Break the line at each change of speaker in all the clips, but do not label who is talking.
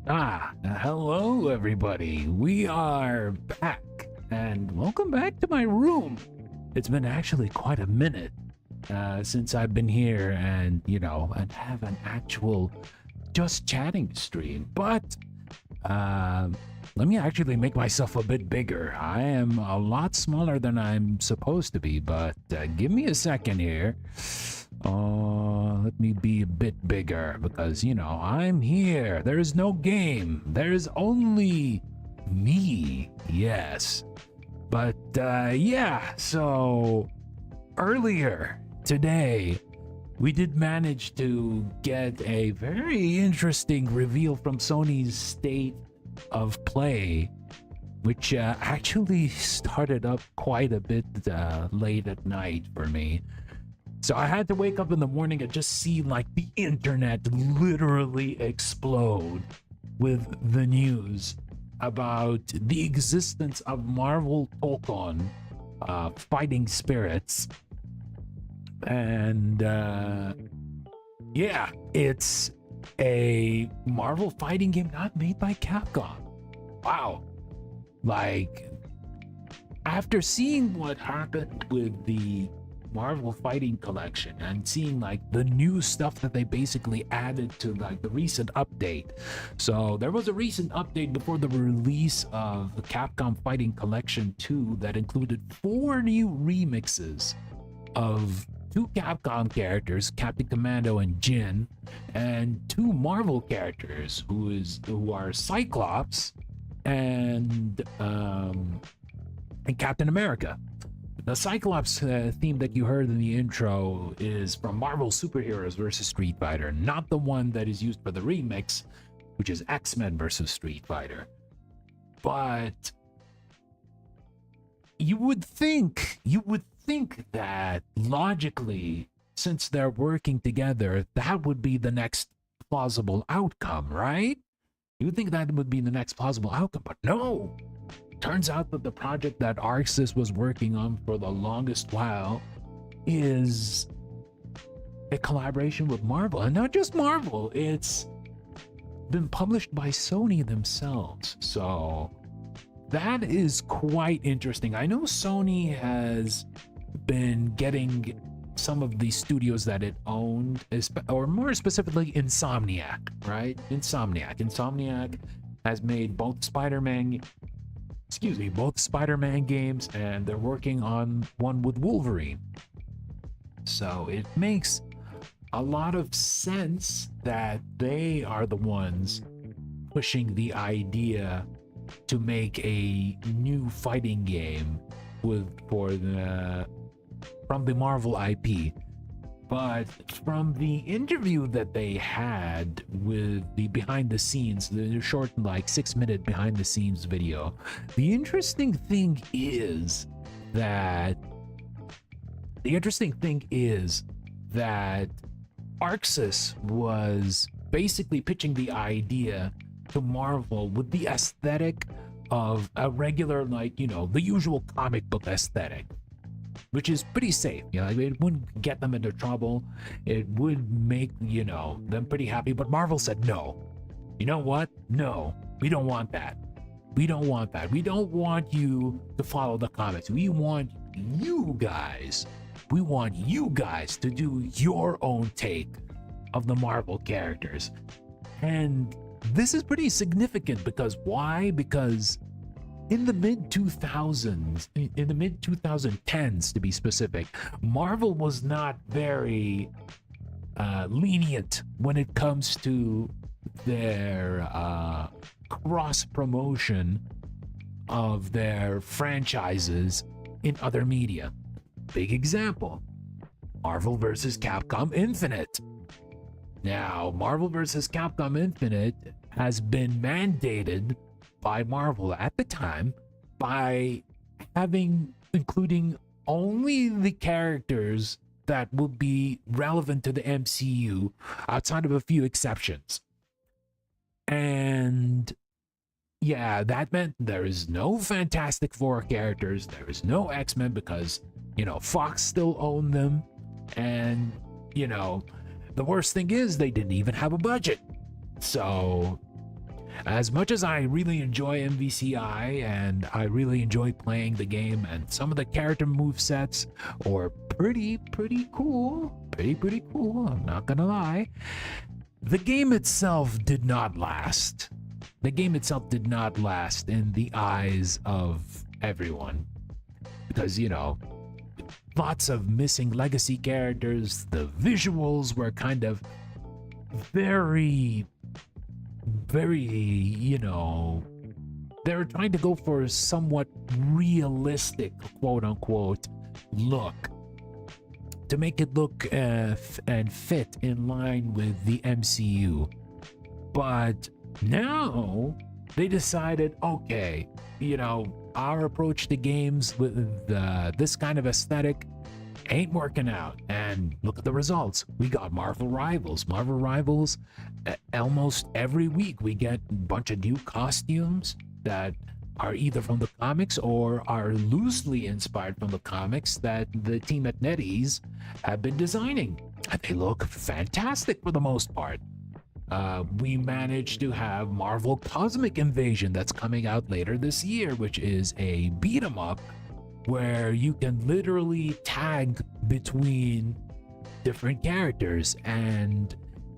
Hello everybody. We are back, and welcome back to my room. It's been actually quite a minute since I've been here and, and have an actual just chatting stream. But let me actually make myself a bit bigger. I am a lot smaller than I'm supposed to be, but give me a second here. Let me be a bit bigger because, I'm here. There is no game. There is only me. Yes. But, yeah, so earlier today, we did manage to get a very interesting reveal from Sony's state of play, which actually started up quite a bit late at night for me. So I had to wake up in the morning and just see like the internet literally explode with the news about the existence of Marvel Tokon fighting spirits. And yeah, it's a Marvel fighting game not made by Capcom. Wow. Like, after seeing what happened with the Marvel Fighting Collection and seeing like the new stuff that they basically added to like the recent update. So there was a recent update before the release of the Capcom Fighting Collection 2 that included 4 new remixes of 2 Capcom characters, Captain Commando and Jin, and 2 Marvel characters who are Cyclops and Captain America. The Cyclops theme that you heard in the intro is from Marvel Superheroes vs. Street Fighter, not the one that is used for the remix, which is X-Men vs. Street Fighter. But you would think that logically, since they're working together, that would be the next plausible outcome, right? You would think that would be the next plausible outcome, but no! Turns out that the project that Arxis was working on for the longest while is a collaboration with Marvel. And not just Marvel, it's been published by Sony themselves. So that is quite interesting. I know Sony has been getting some of the studios that it owned, or more specifically Insomniac, right? Insomniac has made both Spider-Man games, and they're working on one with Wolverine. So it makes a lot of sense that they are the ones pushing the idea to make a new fighting game from the Marvel IP. But from the interview that they had with the behind the scenes, the short, like 6-minute behind the scenes video, the interesting thing is that Arxis was basically pitching the idea to Marvel with the aesthetic of a regular, like, the usual comic book aesthetic, which is pretty safe. It wouldn't get them into trouble. It would make, them pretty happy. But Marvel said, no. You know what? No, we don't want that. We don't want that. We don't want you to follow the comics. We want you guys to do your own take of the Marvel characters. And this is pretty significant because why? Because in the mid-2000s, in the mid-2010s to be specific, Marvel was not very lenient when it comes to their cross-promotion of their franchises in other media. Big example, Marvel vs. Capcom Infinite. Now, Marvel vs. Capcom Infinite has been mandated by Marvel at the time by including only the characters that will be relevant to the MCU outside of a few exceptions. And yeah, that meant there is no Fantastic Four characters, there is no X-Men because, Fox still owned them. And, the worst thing is they didn't even have a budget. So As much as I really enjoy MVCI and I really enjoy playing the game, and some of the character movesets are pretty cool. Pretty cool, I'm not gonna lie. The game itself did not last. The game itself did not last in the eyes of everyone. Because, you know, lots of missing legacy characters. The visuals were kind of very, you know, they were trying to go for a somewhat realistic, quote unquote, look to make it look and fit in line with the MCU. But now they decided, okay, you know, our approach to games with this kind of aesthetic ain't working out. And look at the results. We got Marvel Rivals. Marvel Rivals, almost every week we get a bunch of new costumes that are either from the comics or are loosely inspired from the comics that the team at NetEase have been designing. And they look fantastic for the most part. We managed to have Marvel Cosmic Invasion that's coming out later this year, which is a beat 'em up where you can literally tag between different characters, and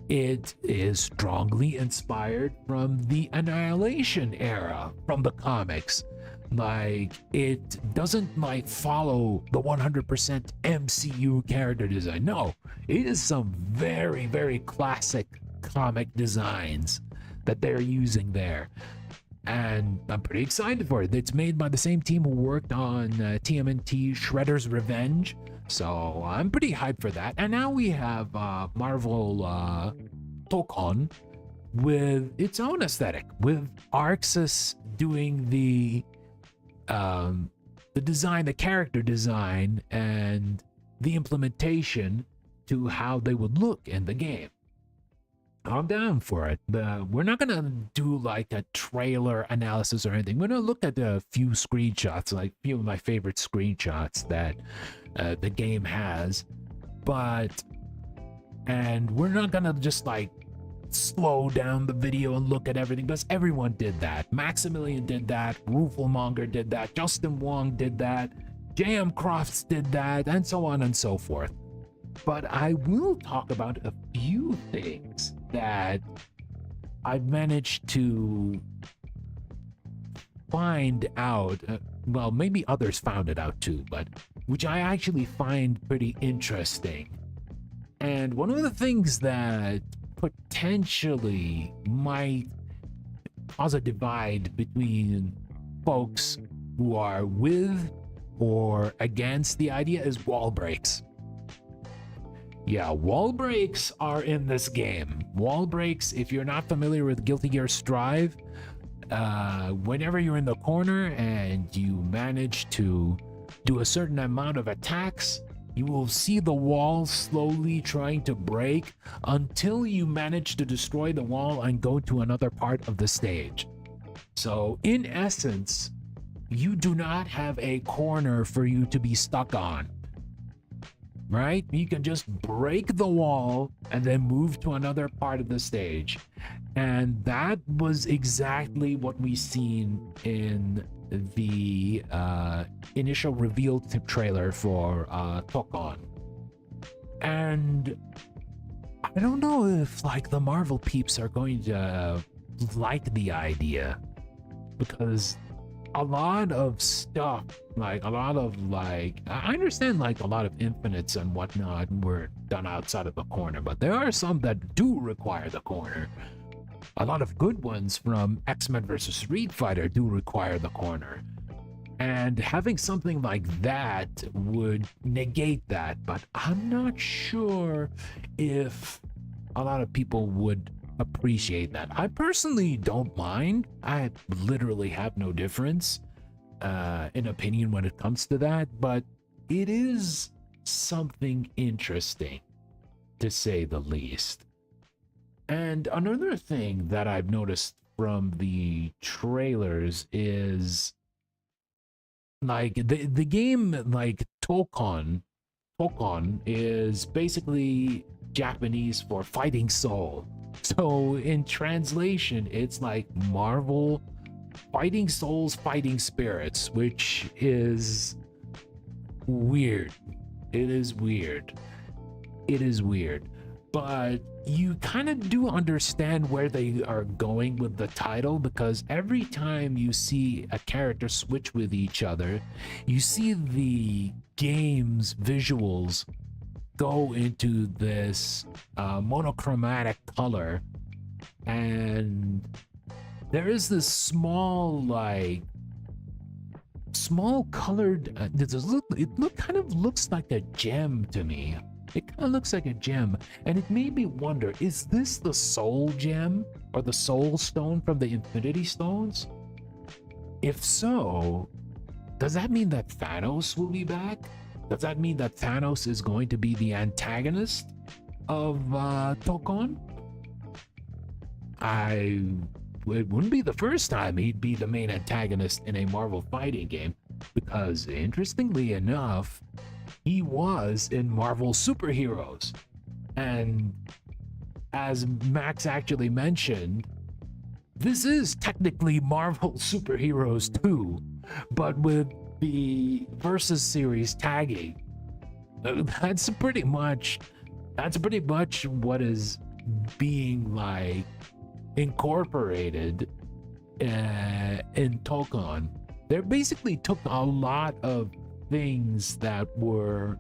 it is strongly inspired from the Annihilation era from the comics. Like, it doesn't like follow the 100% MCU character design. No, it is some very classic comic designs that they're using there, and I'm pretty excited for it. It's made by the same team who worked on TMNT Shredder's Revenge, so I'm pretty hyped for that. And now we have Marvel Tokon with its own aesthetic, with Arxis doing the design, the character design, and the implementation to how they would look in the game. I'm down for it. We're not gonna do like a trailer analysis or anything. We're gonna look at a few screenshots, like a few of my favorite screenshots that the game has, and we're not gonna just like slow down the video and look at everything, because everyone did that. Maximilian did that, Ruffelmonger did that, Justin Wong did that, J.M. Crofts did that, and so on and so forth. But I will talk about a few things that I've managed to find out, well, maybe others found it out too, but which I actually find pretty interesting. And one of the things that potentially might cause a divide between folks who are with or against the idea is wall breaks. Yeah, wall breaks are in this game. Wall breaks, if you're not familiar with Guilty Gear Strive, whenever you're in the corner and you manage to do a certain amount of attacks, you will see the wall slowly trying to break until you manage to destroy the wall and go to another part of the stage. So in essence, you do not have a corner for you to be stuck on. Right? You can just break the wall and then move to another part of the stage. And that was exactly what we seen in the initial reveal trailer for Tokon. And I don't know if like the Marvel peeps are going to like the idea, because a lot of stuff, like a lot of like, I understand like a lot of infinites and whatnot were done outside of the corner, but there are some that do require the corner. A lot of good ones from X-Men vs. Street Fighter do require the corner. And having something like that would negate that, but I'm not sure if a lot of people would appreciate that. I personally don't mind. I literally have no difference in opinion when it comes to that, but it is something interesting, to say the least. And another thing that I've noticed from the trailers is like the game, like Tokon is basically Japanese for fighting soul. So in translation, it's like Marvel Fighting Souls, Fighting Spirits, which is weird. It is weird. It is weird. But you kind of do understand where they are going with the title, because every time you see a character switch with each other, you see the game's visuals go into this monochromatic color, and there is this small colored it kind of looks like a gem to me. It kind of looks like a gem, and it made me wonder, is this the soul gem or the soul stone from the Infinity Stones? If so, does that mean that Thanos will be back? Does that mean that Thanos is going to be the antagonist of Tokon? It wouldn't be the first time he'd be the main antagonist in a Marvel fighting game, because interestingly enough, he was in Marvel Superheroes. And as Max actually mentioned, this is technically Marvel Superheroes 2, but with the Versus series tagging. That's pretty much what is being like incorporated in Tokon. They basically took a lot of things that were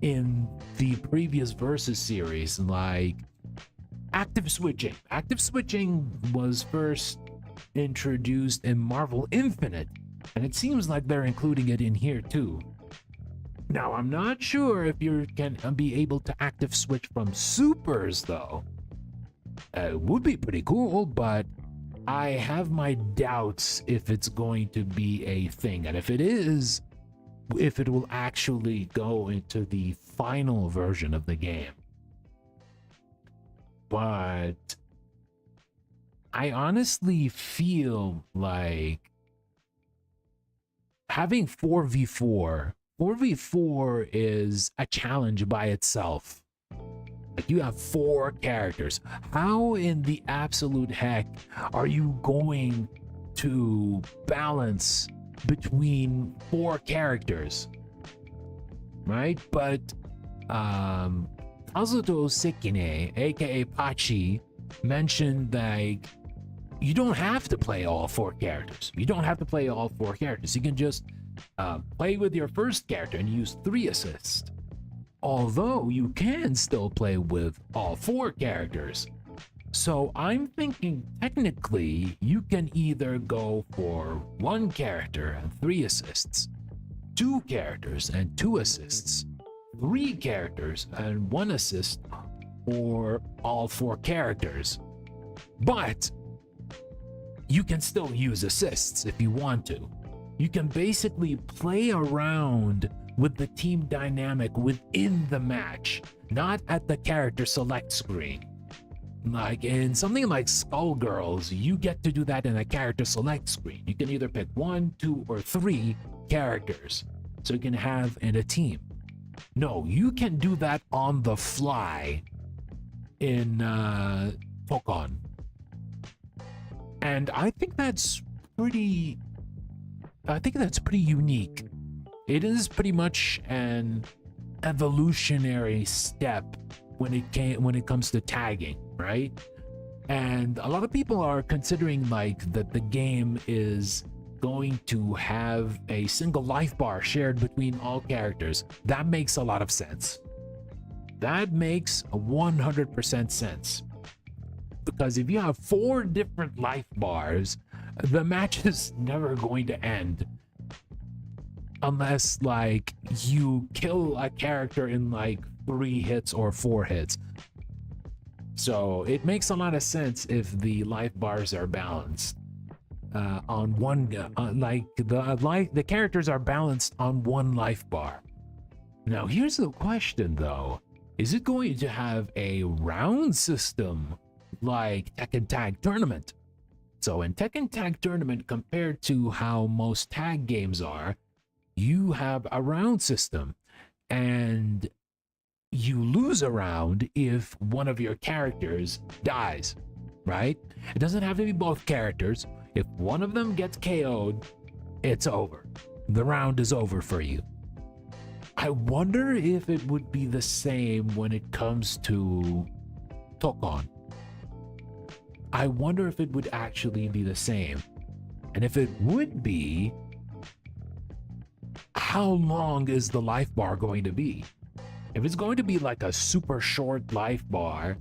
in the previous Versus series, like active switching. Active switching was first introduced in Marvel Infinite, and it seems like they're including it in here too. Now, I'm not sure if you can be able to active switch from supers though. It would be pretty cool, but I have my doubts if it's going to be a thing, and if it is, if it will actually go into the final version of the game. But I honestly feel like having 4v4 is a challenge by itself. Like, you have 4 characters. How in the absolute heck are you going to balance between 4 characters, right? But Kazuto Sekine, aka Pachi, mentioned like you don't have to play all 4 characters. You don't have to play all 4 characters. You can just play with your first character and use 3 assists. Although you can still play with all 4 characters. So I'm thinking technically you can either go for 1 character and 3 assists, 2 characters and 2 assists, 3 characters and 1 assist, or all 4 characters. But you can still use assists if you want to. You can basically play around with the team dynamic within the match, not at the character select screen. Like in something like Skullgirls, you get to do that in a character select screen. You can either pick 1, 2, or 3 characters, so you can have in a team. No, you can do that on the fly in Tokon. And I think that's pretty unique. It is pretty much an evolutionary step when it comes to tagging, right? And a lot of people are considering like that the game is going to have a single life bar shared between all characters. That makes a lot of sense. That makes 100% sense. Because if you have 4 different life bars, the match is never going to end. Unless like you kill a character in like 3 hits or 4 hits. So it makes a lot of sense if the life bars are balanced on one, like the characters are balanced on 1 life bar. Now here's the question though: is it going to have a round system like Tekken Tag Tournament? So in Tekken Tag Tournament, compared to how most tag games are, you have a round system, and you lose a round if one of your characters dies, right? It doesn't have to be both characters. If one of them gets KO'd, it's over. The round is over for you. I wonder if it would be the same when it comes to Tokon. I wonder if it would actually be the same. And if it would be, how long is the life bar going to be? If it's going to be like a super short life bar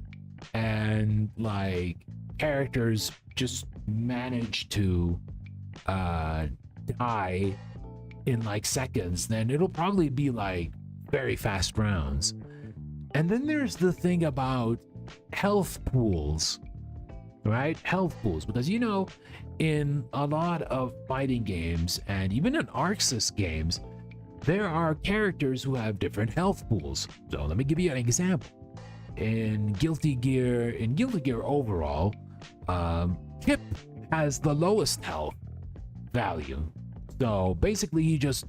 and like characters just manage to die in like seconds, then it'll probably be like very fast rounds. And then there's the thing about health pools, right? Health pools, because you know, in a lot of fighting games and even in Arxis games, there are characters who have different health pools. So let me give you an example. In Guilty Gear overall, Kip has the lowest health value. So basically he just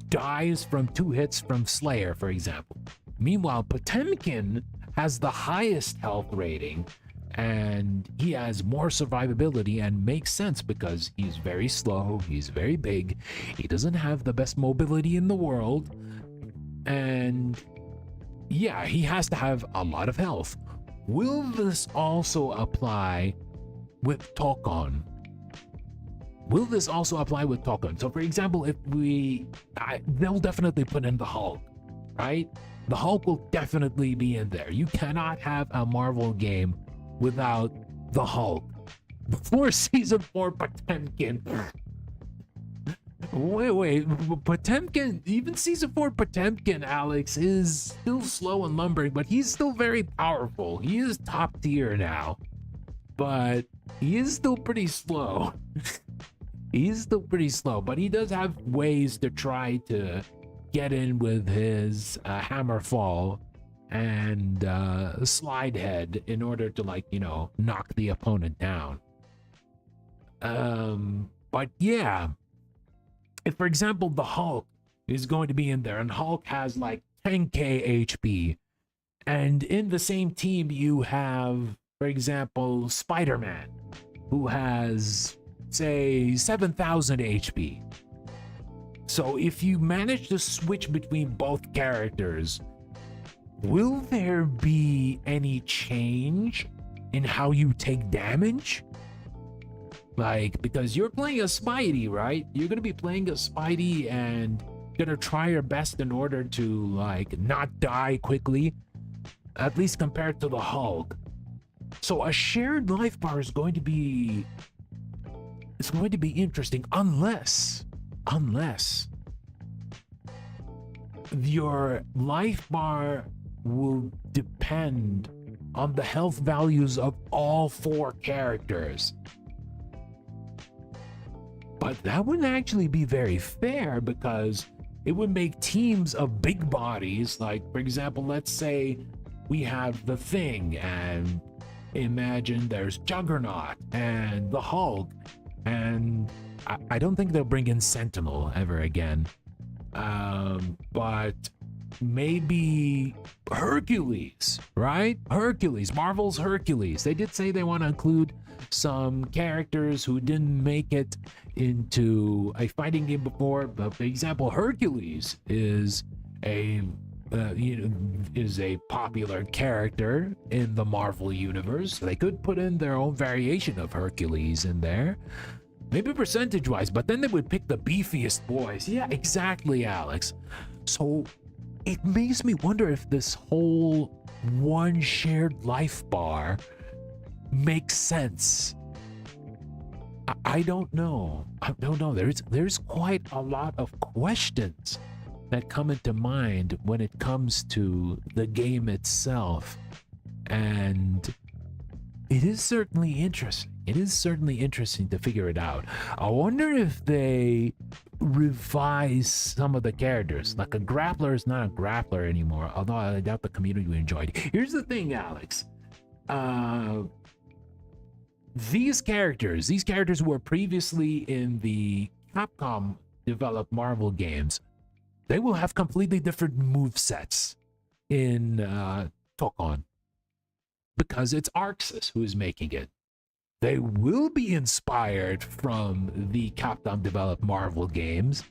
dies from 2 hits from Slayer, for example. Meanwhile, Potemkin has the highest health rating, and he has more survivability, and makes sense because he's very slow, he's very big, he doesn't have the best mobility in the world, and yeah, he has to have a lot of health. Will this also apply with Tokon? Will this also apply with Tokon? So for example, if they'll definitely put in the Hulk, right? The Hulk will definitely be in there. You cannot have a Marvel game without the Hulk. Before season 4, Potemkin. Wait, Potemkin, even season 4 Potemkin, Alex, is still slow and lumbering, but he's still very powerful. He is top tier now, but he is still pretty slow. He's still pretty slow, but he does have ways to try to get in with his hammer fall and slide head in order to, like, you know, knock the opponent down. But yeah, if for example the Hulk is going to be in there and Hulk has like 10k HP, and in the same team you have, for example, Spider-Man, who has say 7,000 HP. So if you manage to switch between both characters, will there be any change in how you take damage? Like, because you're playing a Spidey, right? You're gonna be playing a Spidey and gonna try your best in order to like not die quickly, at least compared to the Hulk. So a shared life bar is going to be, it's going to be interesting, unless your life bar will depend on the health values of all 4 characters. But that wouldn't actually be very fair, because it would make teams of big bodies, like for example, let's say we have the Thing, and imagine there's Juggernaut and the Hulk, and I don't think they'll bring in Sentinel ever again. But maybe Hercules, right? Hercules, Marvel's Hercules. They did say they want to include some characters who didn't make it into a fighting game before. But for example, Hercules is a popular character in the Marvel universe. So they could put in their own variation of Hercules in there. Maybe percentage-wise, but then they would pick the beefiest boys. Yeah, exactly, Alex. So it makes me wonder if this whole one shared life bar makes sense. I don't know. I don't know. There's quite a lot of questions that come into mind when it comes to the game itself. And it is certainly interesting. It is certainly interesting to figure it out. I wonder if they revise some of the characters. Like a grappler is not a grappler anymore, although I doubt the community would enjoy it. Here's the thing, Alex. These characters who were previously in the Capcom developed Marvel games, they will have completely different move sets. in Tokon because it's Arxis who's making it. They will be inspired from the Capcom developed Marvel games,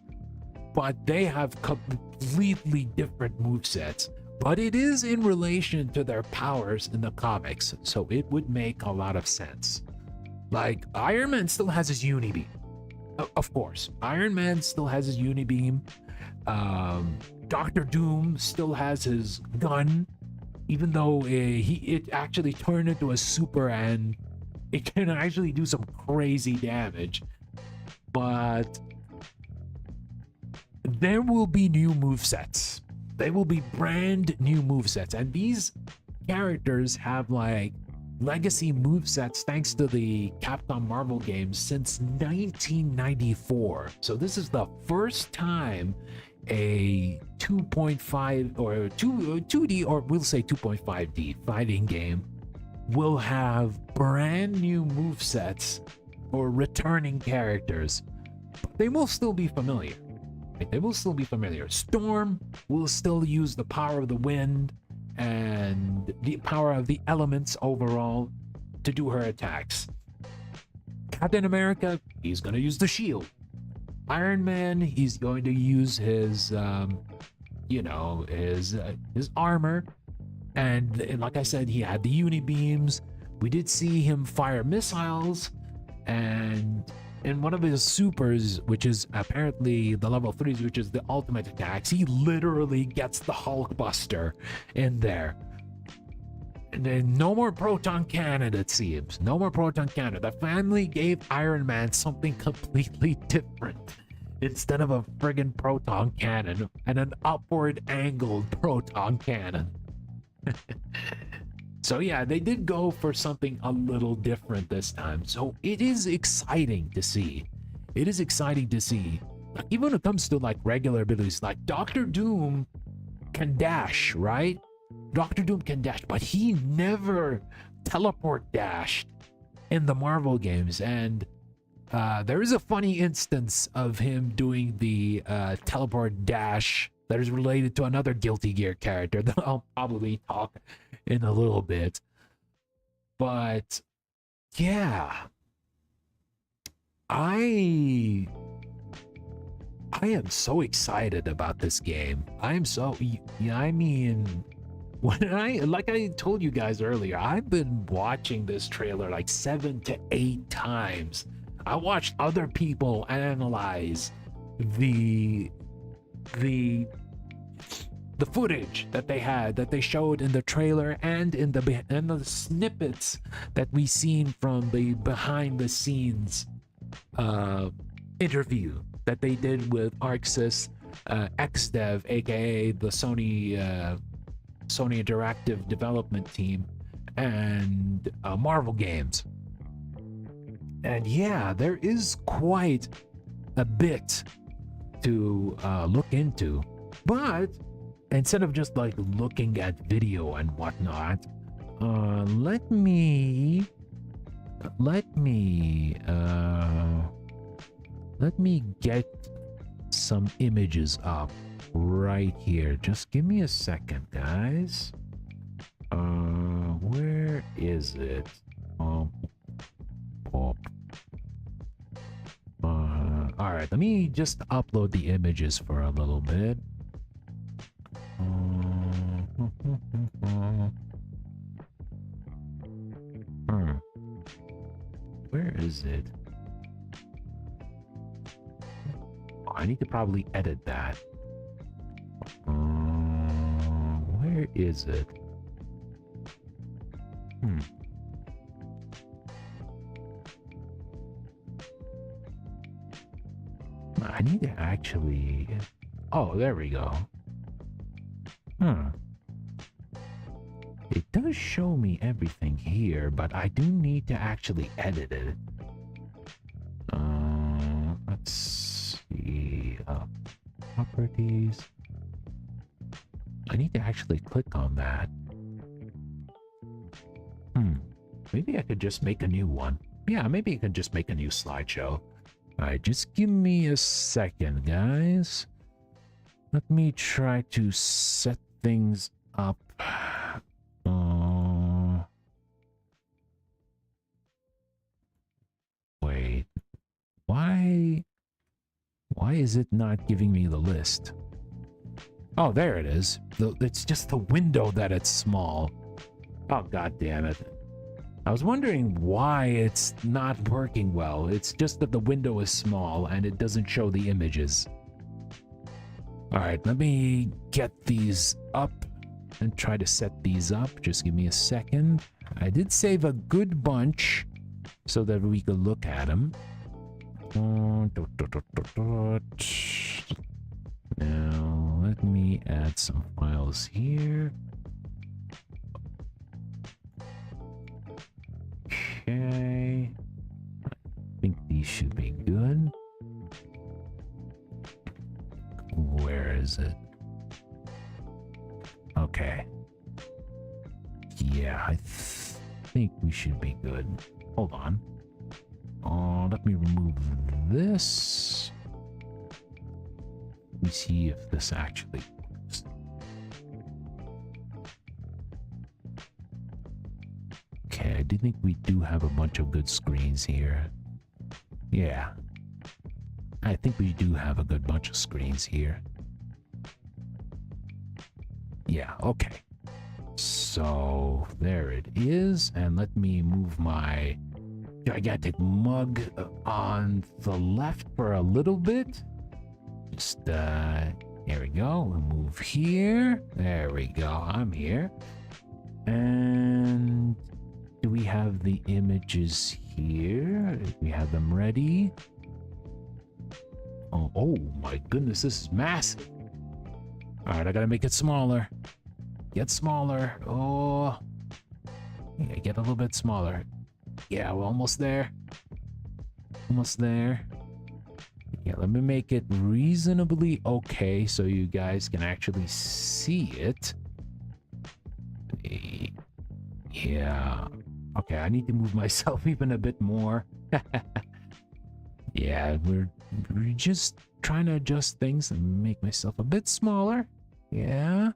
but they have completely different movesets. But it is in relation to their powers in the comics, so it would make a lot of sense. Like, Iron Man still has his Unibeam. Of course, Iron Man still has his Unibeam. Doctor Doom still has his gun, even though it actually turned into a super and it can actually do some crazy damage. But there will be new movesets. They will be brand new movesets. And these characters have like legacy movesets thanks to the Capcom Marvel games since 1994. So this is the first time a 2.5 or 2D, or we'll say 2.5D fighting game will have brand new movesets or returning characters. But they will still be familiar. They will still be familiar. Storm will still use the power of the wind and the power of the elements overall to do her attacks. Captain America, he's going to use the shield. Iron Man, he's going to use his, his armor. And like I said, he had the Unibeams. We did see him fire missiles. And in one of his supers, which is apparently the level 3s, which is the ultimate attacks, he literally gets the Hulkbuster in there. And then no more proton cannon, it seems. No more proton cannon. The family gave Iron Man something completely different. Instead of a friggin' proton cannon and an upward angled proton cannon. So yeah, they did go for something a little different this time. So it is exciting to see. It is exciting to see. Like, even when it comes to like regular abilities, like Doctor Doom can dash, right? Doctor Doom can dash, but he never teleport dashed in the Marvel games. And there is a funny instance of him doing the teleport dash that is related to another Guilty Gear character that I'll probably talk in a little bit. But yeah, I am so excited about this game. I'm so, I mean, like I told you guys earlier, I've been watching this trailer like 7 to 8 times. I watched other people analyze the footage that they showed in the trailer and in the snippets that we seen from the behind the scenes interview that they did with Arxis, XDev, aka the Sony Interactive development team, and Marvel Games. And yeah, there is quite a bit to look into. But instead of just like looking at video and whatnot, let me get some images up right here. Just give me a second, guys. Where is it? All right, let me just upload the images for a little bit. Where is it? I need to probably edit that. Where is it? I need to actually... Oh, there we go. It does show me everything here, but I do need to actually edit it. Let's see. Properties. I need to actually click on that. Maybe I could just make a new one. Yeah, maybe I could just make a new slideshow. Alright, just give me a second, guys. Let me try to set things up. Wait. Why is it not giving me the list? Oh, there it is. It's just the window that it's small. Oh, god damn it. I was wondering why it's not working well. It's just that the window is small and it doesn't show the images. Alright, let me get these up and try to set these up. Just give me a second. I did save a good bunch so that we could look at them. Now, let me add some files here. Okay. I think these should be good. Where is it? Okay. Yeah, I think we should be good. Hold on. Let me remove this. Let me see if this actually works. Okay, I do think we do have a bunch of good screens here. Yeah. I think we do have a good bunch of screens here. Yeah, okay. So, there it is. And let me move my gigantic mug on the left for a little bit. Just, there we go. We'll move here. There we go. I'm here. And do we have the images here? We have them ready. Oh my goodness, this is massive. All right, I gotta make it smaller. Get smaller. Oh, yeah, get a little bit smaller. Yeah, we're almost there. Almost there. Yeah, let me make it reasonably okay so you guys can actually see it. Yeah. Okay, I need to move myself even a bit more. Yeah, we're just trying to adjust things and make myself a bit smaller. Yeah.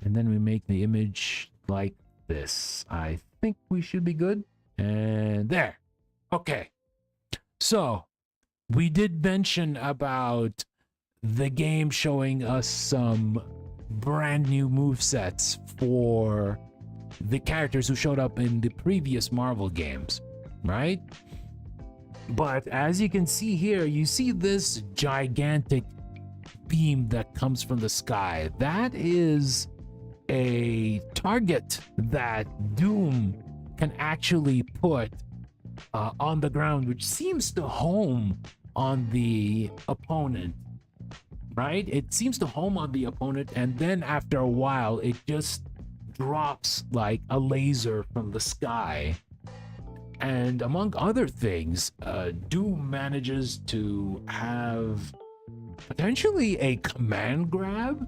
And then we make the image like this. I think we should be good. And there. Okay. So, we did mention about the game showing us some brand new movesets for the characters who showed up in the previous Marvel games, right? But as you can see here, you see this gigantic beam that comes from the sky. That is a target that Doom can actually put on the ground, which seems to home on the opponent, right? It seems to home on the opponent, and then after a while, it just drops like a laser from the sky. And among other things, Doom manages to have potentially a command grab.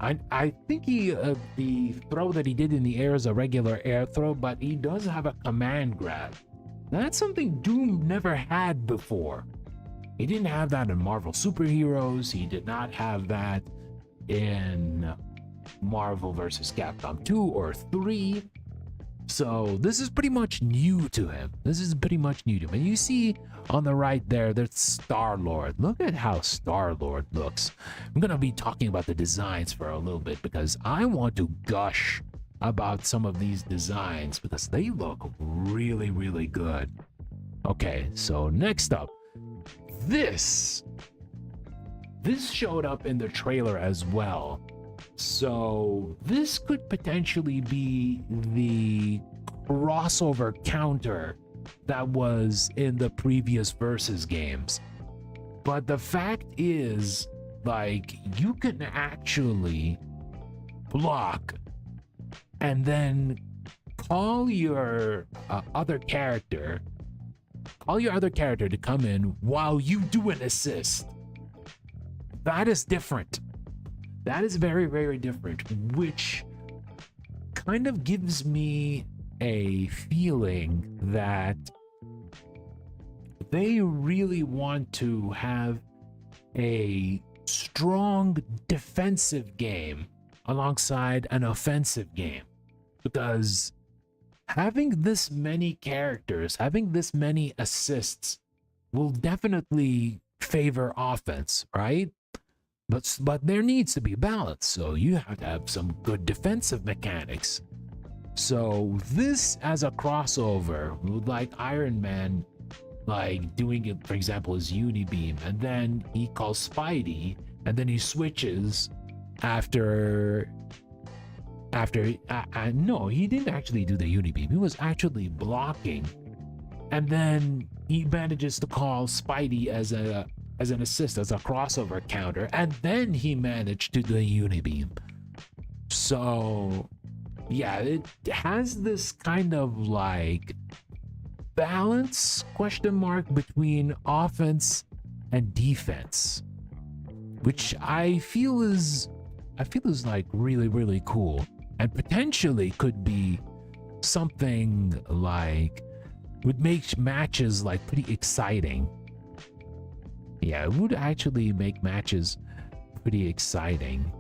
I think the throw that he did in the air is a regular air throw, but he does have a command grab. That's something Doom never had before. He didn't have that in Marvel Superheroes. He did not have that in Marvel vs. Capcom 2 or 3. So this is pretty much new to him. And you see on the right there, there's Star-Lord. Look at how Star-Lord looks. I'm going to be talking about the designs for a little bit because I want to gush about some of these designs because they look really, really good. Okay, so next up, this showed up in the trailer as well. So this could potentially be the crossover counter that was in the previous Versus games. But the fact is, like, you can actually block and then call your other character to come in while you do an assist. That is different. That is very, very different, which kind of gives me a feeling that they really want to have a strong defensive game alongside an offensive game, because having this many characters, having this many assists will definitely favor offense, right? But there needs to be balance, so you have to have some good defensive mechanics. So this as a crossover, like Iron Man, like doing it, for example, as Unibeam, and then he calls Spidey, and then he switches after no, he didn't actually do the Unibeam. He was actually blocking, and then he manages to call Spidey as an assist, as a crossover counter, and then he managed to do the Unibeam. So yeah, it has this kind of like balance question mark between offense and defense, which I feel is like really, really cool, and potentially could be something like would make matches like pretty exciting. Yeah, it would actually make matches pretty exciting.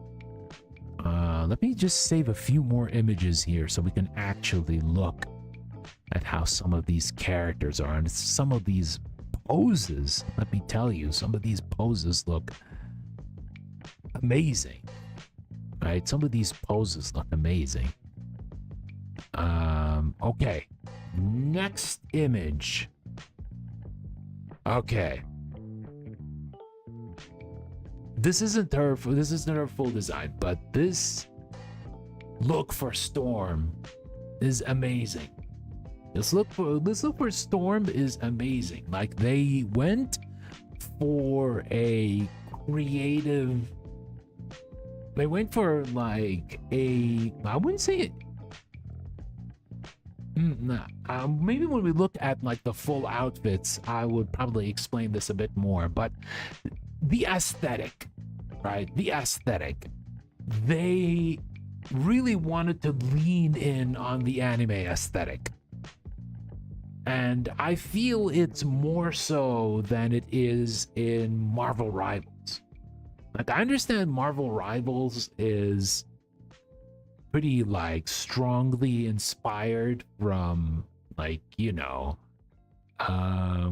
Let me just save a few more images here so we can actually look at how some of these characters are, and some of these poses. Let me tell you, some of these poses look amazing. Right, some of these poses look amazing. Okay, next image. Okay, this isn't her full design, but this look for Storm is amazing. This look for Storm is amazing. Like, they went for a creative. They went for like a, I wouldn't say it. Maybe when we look at like the full outfits, I would probably explain this a bit more. But the aesthetic, right? The aesthetic. They really wanted to lean in on the anime aesthetic. And I feel it's more so than it is in Marvel Rivals. Like, I understand Marvel Rivals is pretty like strongly inspired from, like, you know, I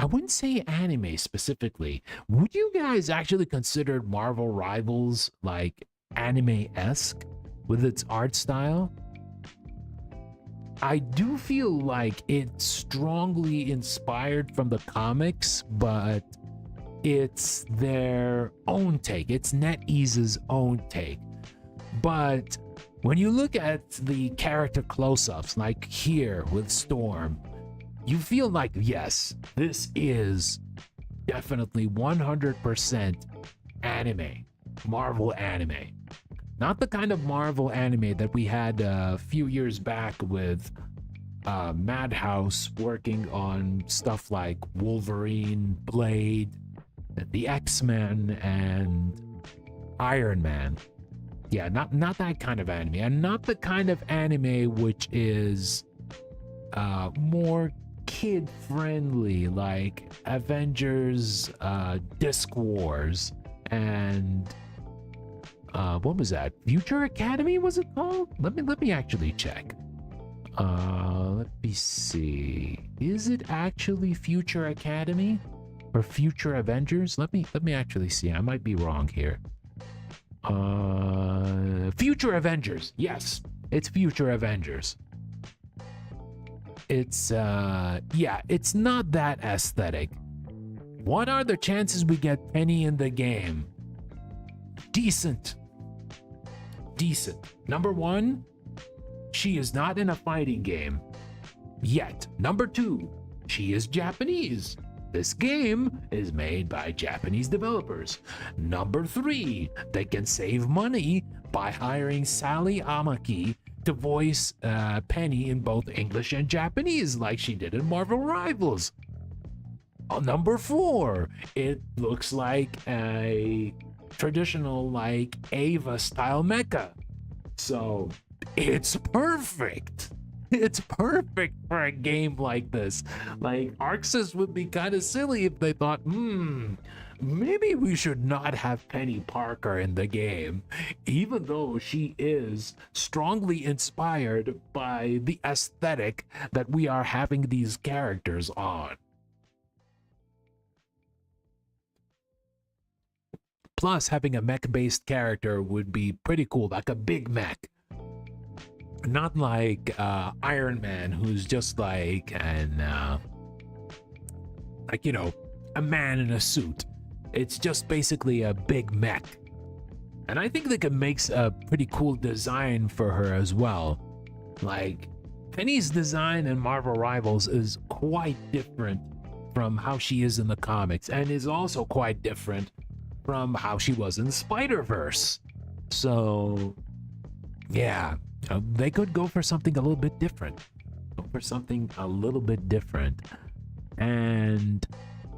wouldn't say anime specifically. Would you guys actually consider Marvel Rivals like anime-esque with its art style? I do feel like it's strongly inspired from the comics, but it's their own take. It's NetEase's own take. But when you look at the character close-ups, like here with Storm, you feel like, yes, this is definitely 100% anime, Marvel anime. Not the kind of Marvel anime that we had a few years back with Madhouse working on stuff like Wolverine, Blade, the X-Men, and Iron Man. Yeah, not that kind of anime, and not the kind of anime which is more kid-friendly, like Avengers, Disc Wars, and what was that? Future Academy, was it called? Let me actually check. Let me see. Is it actually Future Academy or Future Avengers? Let me actually see. I might be wrong here. Future Avengers. Yes, it's Future Avengers. It's yeah, it's not that aesthetic. What are the chances we get Penny in the game? Decent. Number one, she is not in a fighting game yet. Number two, she is Japanese. This game is made by Japanese developers. Number three, they can save money by hiring Sally Amaki to voice Penny in both English and Japanese, like she did in Marvel Rivals. Number four, it looks like a traditional, like, Ava style mecha. So it's perfect. It's perfect for a game like this. Like, Arxis would be kind of silly if they thought, maybe we should not have Penny Parker in the game, even though she is strongly inspired by the aesthetic that we are having these characters on. Plus, having a mech-based character would be pretty cool, like a big mech. Not like Iron Man, who's just like a man in a suit. It's just basically a big mech. And I think they could make a pretty cool design for her as well. Like, Penny's design in Marvel Rivals is quite different from how she is in the comics, and is also quite different from how she was in Spider-Verse. So, yeah, they could go for something a little bit different. And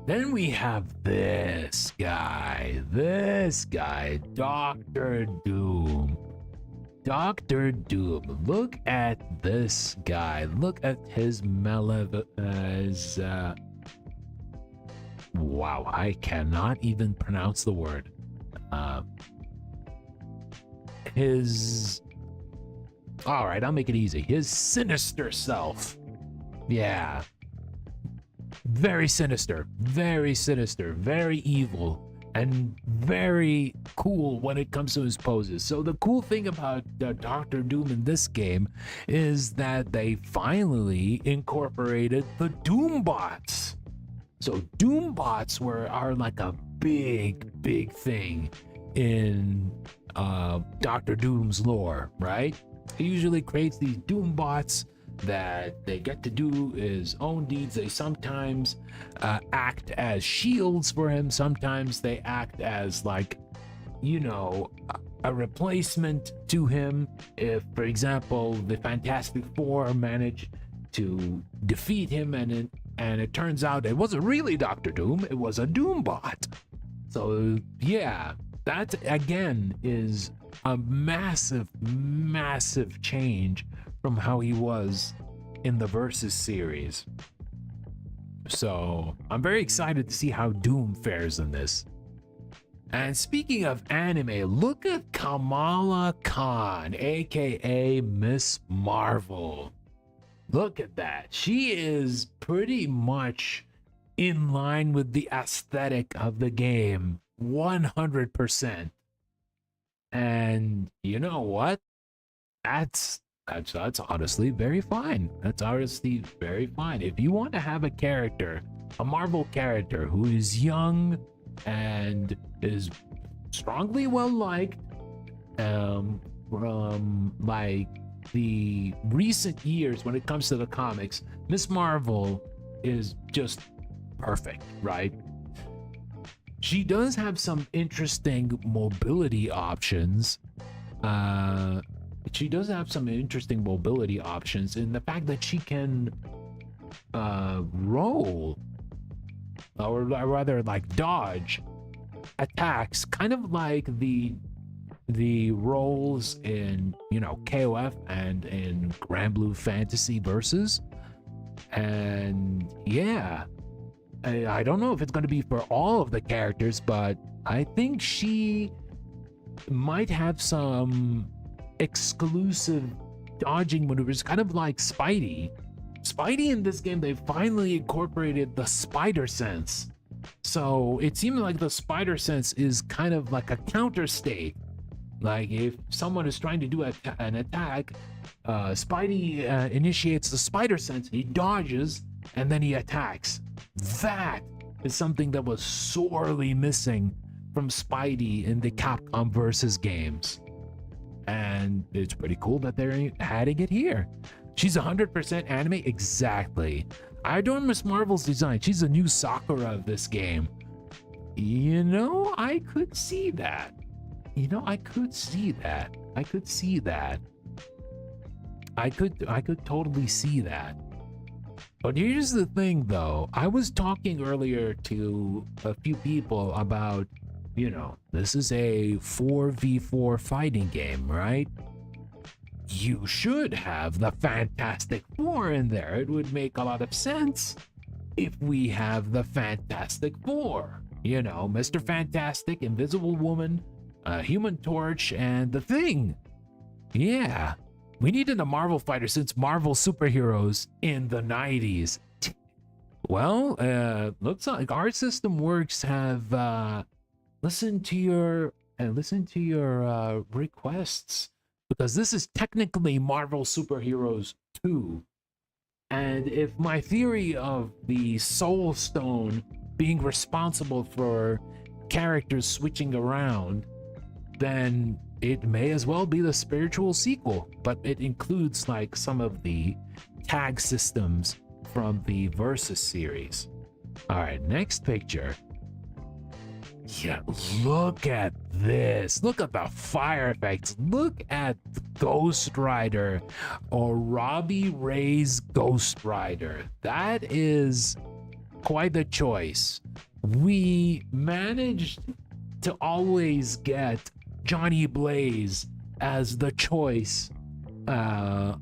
then we have this guy, Dr. Doom. Dr. Doom, look at this guy. Look at his wow, I cannot even pronounce the word. All right, I'll make it easy. His sinister self. Yeah. Very sinister, very evil, and very cool when it comes to his poses. So the cool thing about Dr. Doom in this game is that they finally incorporated the Doombots. So Doombots are like a big thing in Dr. Doom's lore, right? He usually creates these Doombots that they get to do his own deeds. They sometimes act as shields for him. Sometimes they act as like, a replacement to him. If, for example, the Fantastic Four manage to defeat him and it turns out it wasn't really Dr. Doom, it was a Doombot. So yeah, that again is a massive change from how he was in the Versus series. So I'm very excited to see how Doom fares in this. And speaking of anime, look at Kamala Khan, aka Miss Marvel. Look at that. She is pretty much in line with the aesthetic of the game, 100%. And you know what? That's honestly very fine. That's honestly very fine. If you want to have a character, a Marvel character who is young and is strongly well liked, from like the recent years when it comes to the comics, Miss Marvel is just perfect, right? She does have some interesting mobility options. She does have some interesting mobility options in the fact that she can roll, or rather like dodge attacks, kind of like the rolls in KOF and in Grand Blue Fantasy Versus. And yeah, I don't know if it's going to be for all of the characters, but I think she might have some exclusive dodging maneuvers, kind of like Spidey. In this game, they finally incorporated the spider sense. So it seems like the spider sense is kind of like a counter state. Like if someone is trying to do an attack, Spidey initiates the spider sense, he dodges, and then he attacks. That is something that was sorely missing from Spidey in the Capcom Versus games. And it's pretty cool that they're adding it here. She's 100% anime, exactly. I adore Miss Marvel's design. She's the new Sakura of this game. I could see that. I could totally see that. But here's the thing, though. I was talking earlier to a few people about, this is a 4v4 fighting game, right? You should have the Fantastic Four in there. It would make a lot of sense if we have the Fantastic Four. You know, Mr. Fantastic, Invisible Woman, Human Torch, and The Thing. Yeah, we needed a Marvel fighter since Marvel superheroes in the 90s. Well, looks like our system works have listened to your requests, because this is technically Marvel Superheroes 2. And if my theory of the Soul Stone being responsible for characters switching around, then it may as well be the spiritual sequel, but it includes like some of the tag systems from the Versus series. All right, next picture. Yeah, look at this. Look at the fire effects. Look at Ghost Rider, or Robbie Ray's Ghost Rider. That is quite the choice. We managed to always get Johnny Blaze as the choice of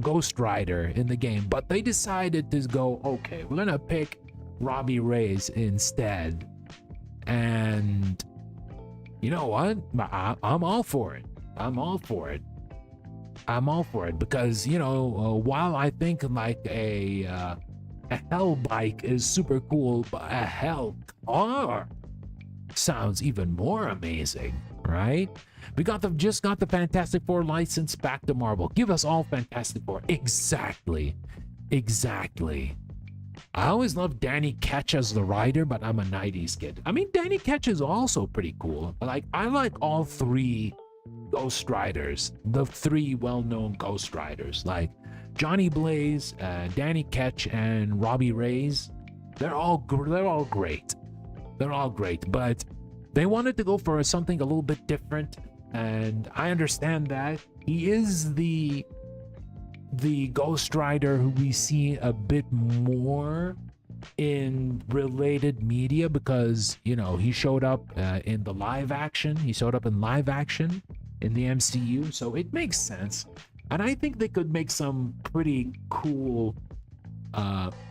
Ghost Rider in the game, but they decided to go, okay, we're gonna pick Robbie Reyes instead. And you know what? I'm all for it. I'm all for it because, you know, while I think like a hell bike is super cool, but a hell car sounds even more amazing, right? We just got the Fantastic Four license back to Marvel. Give us all Fantastic Four. Exactly. I always loved Danny Ketch as the Rider, but I'm a 90s kid. I mean, Danny Ketch is also pretty cool. Like, I like all three Ghost Riders, the three well-known Ghost Riders, like Johnny Blaze, Danny Ketch, and Robbie Reyes. They're all great. They're all great, but they wanted to go for something a little bit different, and I understand that. He is the Ghost Rider who we see a bit more in related media, because, you know, he showed up in the live action. He showed up in live action in the MCU, so it makes sense. And I think they could make some pretty cool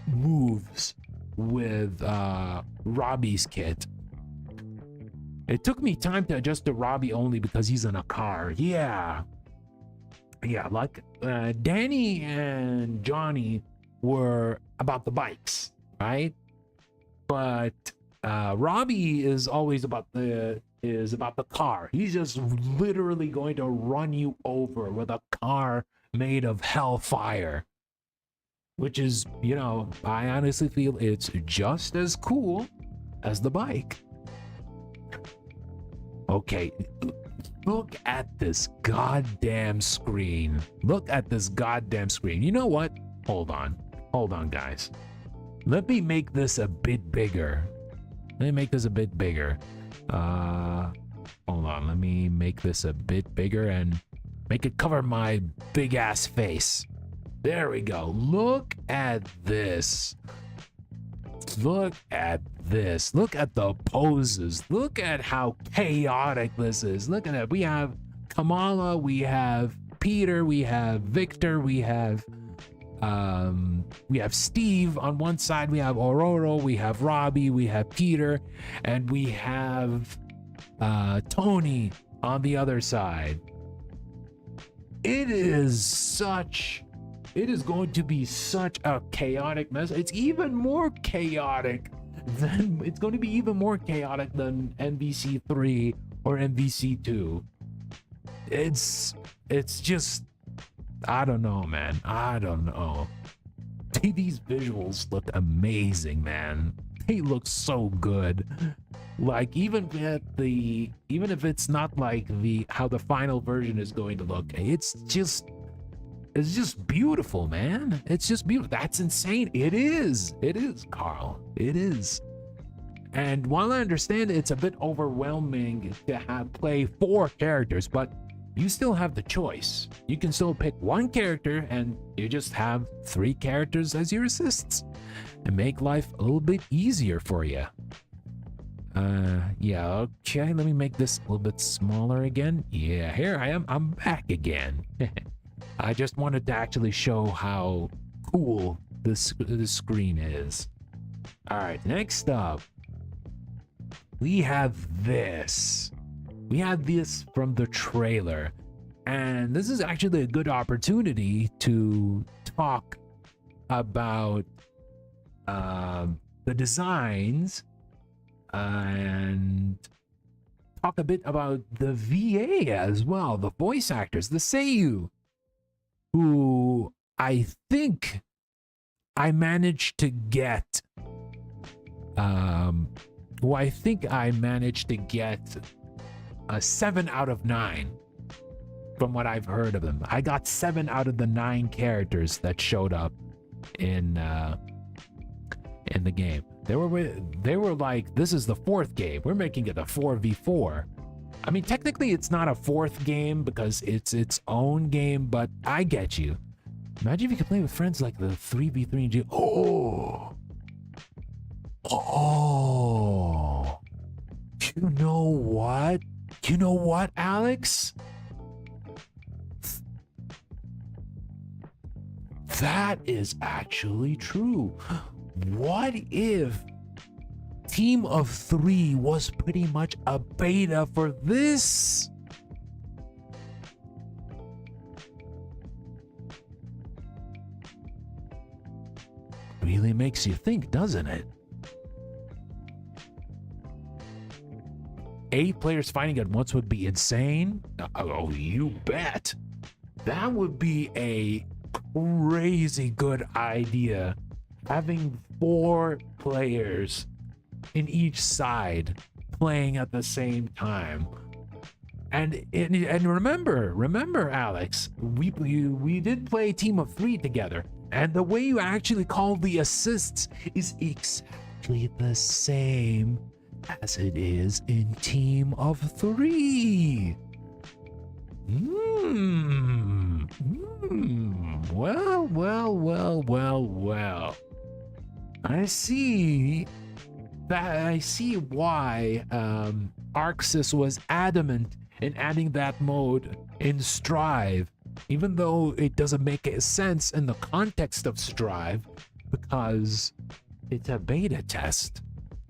moves with Robbie's kit. It took me time to adjust to Robbie only because he's in a car. Yeah, like Danny and Johnny were about the bikes, right? But Robbie is always about the car. He's just literally going to run you over with a car made of hellfire, which is, you know, I honestly feel it's just as cool as the bike. Okay, look at this goddamn screen. Look at this goddamn screen. You know what? Hold on, guys. Let me make this a bit bigger. Hold on, let me make this a bit bigger and make it cover my big ass face. There we go. Look at this. Look at the poses. Look at how chaotic this is. Look at it. We have Kamala, we have Peter, we have Victor, we have Steve on one side, we have Aurora, we have Robbie, we have Peter, and we have Tony on the other side. It is going to be such a chaotic mess. It's going to be even more chaotic than MVC3 or MVC2. It's just, I don't know, man. I don't know. These visuals look amazing, man. They look so good. Like, even if it's not like how the final version is going to look, it's just beautiful, man. It's just beautiful. That's insane. It is, Carl. It is. And while I understand it's a bit overwhelming to play 4 characters, but you still have the choice. You can still pick one character and you just have 3 characters as your assists and make life a little bit easier for you. Yeah, okay, let me make this a little bit smaller again. Yeah, here I am. I'm back again. I just wanted to actually show how cool this screen is. All right, next up, we have this. We have this from the trailer, and this is actually a good opportunity to talk about the designs and talk a bit about the VA as well, the voice actors, the Seiyu, who I think I managed to get a 7 out of 9 from what I've heard of them. I got 7 out of the 9 characters that showed up in the game. They were like, this is the 4th game. We're making it a 4v4. I mean, technically it's not a 4th game because it's its own game, but I get you. Imagine if you could play with friends like the 3v3 and G. Oh. You know what? You know what, Alex? That is actually true. What if Team of 3 was pretty much a beta for this? Really makes you think, doesn't it? 8 players fighting at once would be insane. Oh, you bet. That would be a crazy good idea. Having 4 players in each side playing at the same time. And remember, Alex, we did play a team of 3 together, and the way you actually call the assists is exactly the same as it is in Team of 3. Well. I see why Arxis was adamant in adding that mode in Strive, even though it doesn't make sense in the context of Strive, because it's a beta test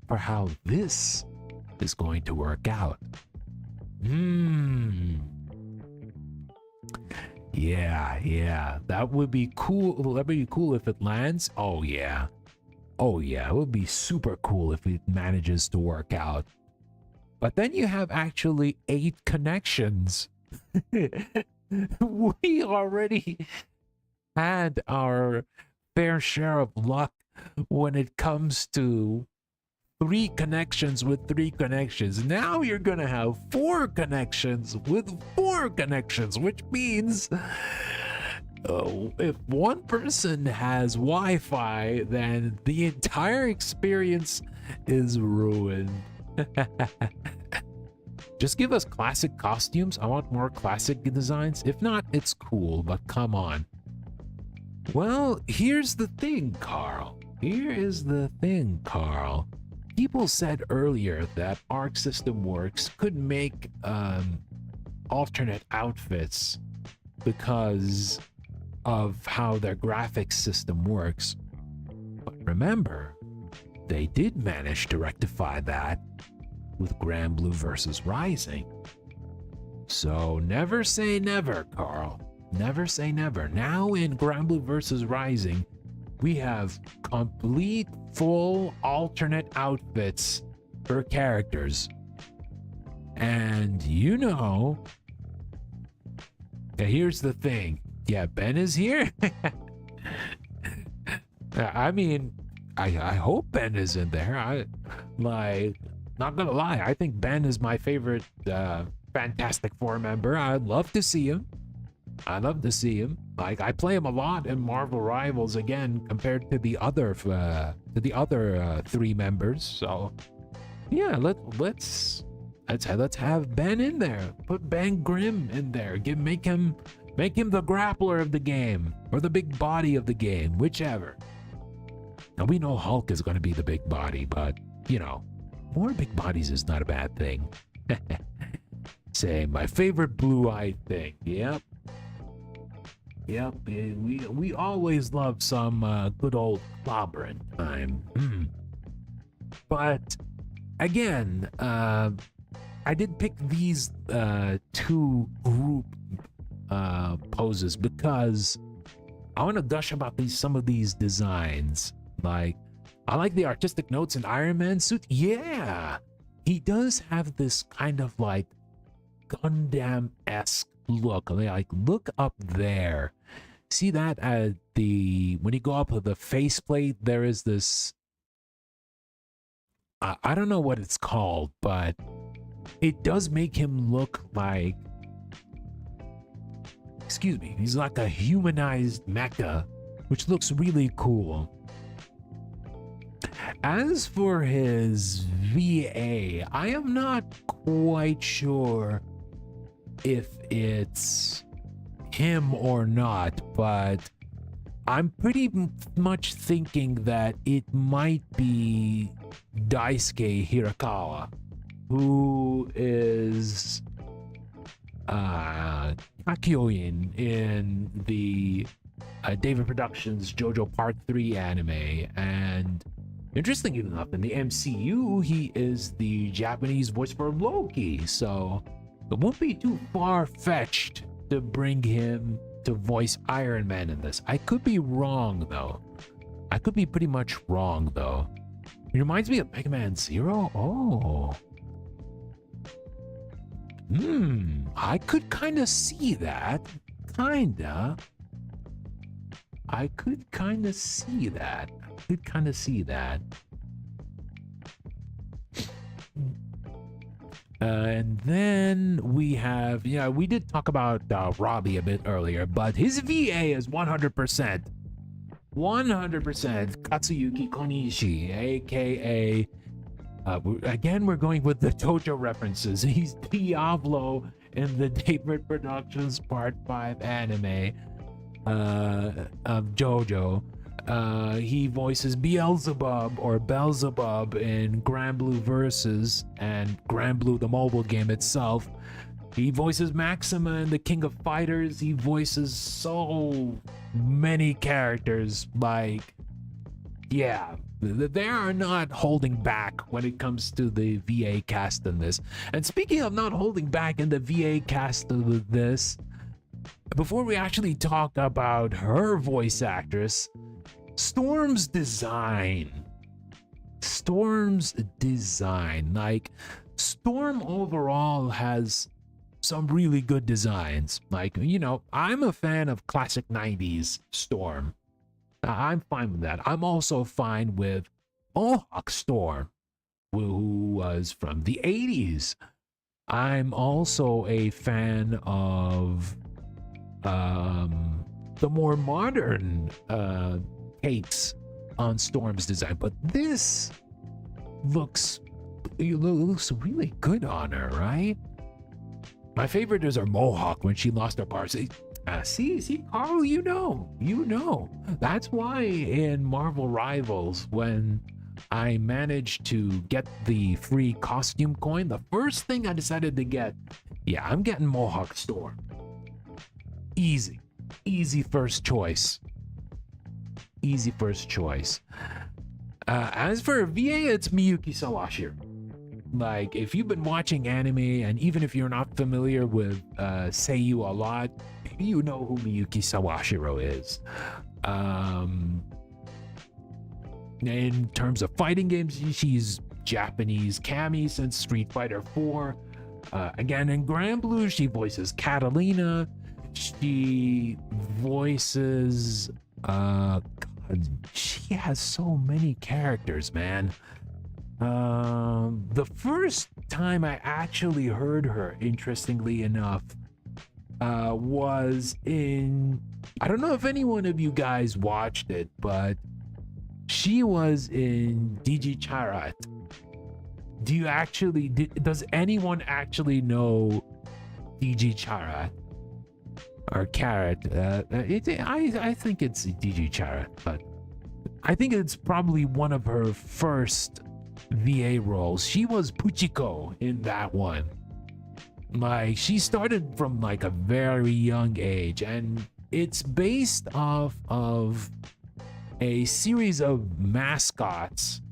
for how this is going to work out. Yeah, that would be cool. That'd be cool if it lands. Oh yeah, it would be super cool if it manages to work out. But then you have actually 8 connections. We already had our fair share of luck when it comes to 3 connections with 3 connections. Now you're gonna have 4 connections with 4 connections, which means if one person has Wi-Fi, then the entire experience is ruined. Just give us classic costumes. I want more classic designs. If not, it's cool, but come on. Well, here's the thing, Carl. People said earlier that Arc System Works could make alternate outfits because of how their graphics system works. But remember, they did manage to rectify that with Granblue vs. Rising. So never say never, Carl. Never say never. Now in Granblue vs. Rising, we have complete, full, alternate outfits for characters. And you know, here's the thing. Yeah, Ben is here. I mean, I hope Ben is in there. Not gonna lie, I think Ben is my favorite Fantastic Four member. I'd love to see him. Like, I play him a lot in Marvel Rivals again compared to the other 3 members. So yeah, let's have Ben in there. Put Ben Grimm in there. Make him the grappler of the game, or the big body of the game, whichever. Now we know Hulk is going to be the big body, but you know, more big bodies is not a bad thing. Say my favorite blue-eyed thing. Yep. We always love some good old clobbering time. But again, I did pick these two group poses because I want to gush about some of these designs. Like, I like the artistic notes in Iron Man's suit. Yeah, he does have this kind of like Gundam-esque look. Like, look up there. See that at when you go up with the faceplate, there is this. I don't know what it's called, but it does make him look like. Excuse me, he's like a humanized mecha, which looks really cool. As for his VA, I am not quite sure if it's him or not, but I'm pretty much thinking that it might be Daisuke Hirakawa, who is Kakyoin in the David Productions JoJo Part 3 anime. And interestingly enough, in the MCU, he is the Japanese voice for Loki. So it won't be too far-fetched to bring him to voice Iron Man in this. I could be wrong, though. I could be pretty much wrong, though. It reminds me of Mega Man Zero. Oh. I could kind of see that. Kinda. I could kind of see that. And then we have, we did talk about Robbie a bit earlier, but his VA is 100%. 100% Katsuyuki Konishi, aka again, we're going with the JoJo references. He's Diablo in the David Productions Part 5 anime of JoJo. He voices Beelzebub or Beelzebub in Grand Blue Versus and Grand Blue, the mobile game itself. He voices Maxima in the King of Fighters. He voices so many characters. Like, yeah, they are not holding back when it comes to the VA cast in this. And speaking of not holding back in the VA cast of this, before we actually talk about her voice actress, Storm's design. Like, Storm overall has some really good designs. Like, I'm a fan of classic 90s Storm. I'm fine with that. I'm also fine with Mohawk Storm, who was from the 80s. I'm also a fan of the more modern takes on Storm's design, but this looks really good on her, right? My favorite is her mohawk when she lost her bars. See, Carl, you know. That's why in Marvel Rivals, when I managed to get the free costume coin, the first thing I decided to get, I'm getting Mohawk Storm. Easy first choice. As for VA, it's Miyuki Sawashiro. Like, if you've been watching anime, and even if you're not familiar with Seiyu a lot, you know who Miyuki Sawashiro is. In terms of fighting games, she's Japanese Kami since Street Fighter 4. Again, in Grand Blue, she voices Catalina. She voices God, she has so many characters, man. The first time I actually heard her, interestingly enough, was in, I don't know if any one of you guys watched it, but she was in DG Charat. Does anyone actually know DG Charat? Or Carrot? I think it's DG Charat, but I think it's probably one of her first VA roles. She was Puchiko in that one. Like, she started from like a very young age, and it's based off of a series of mascots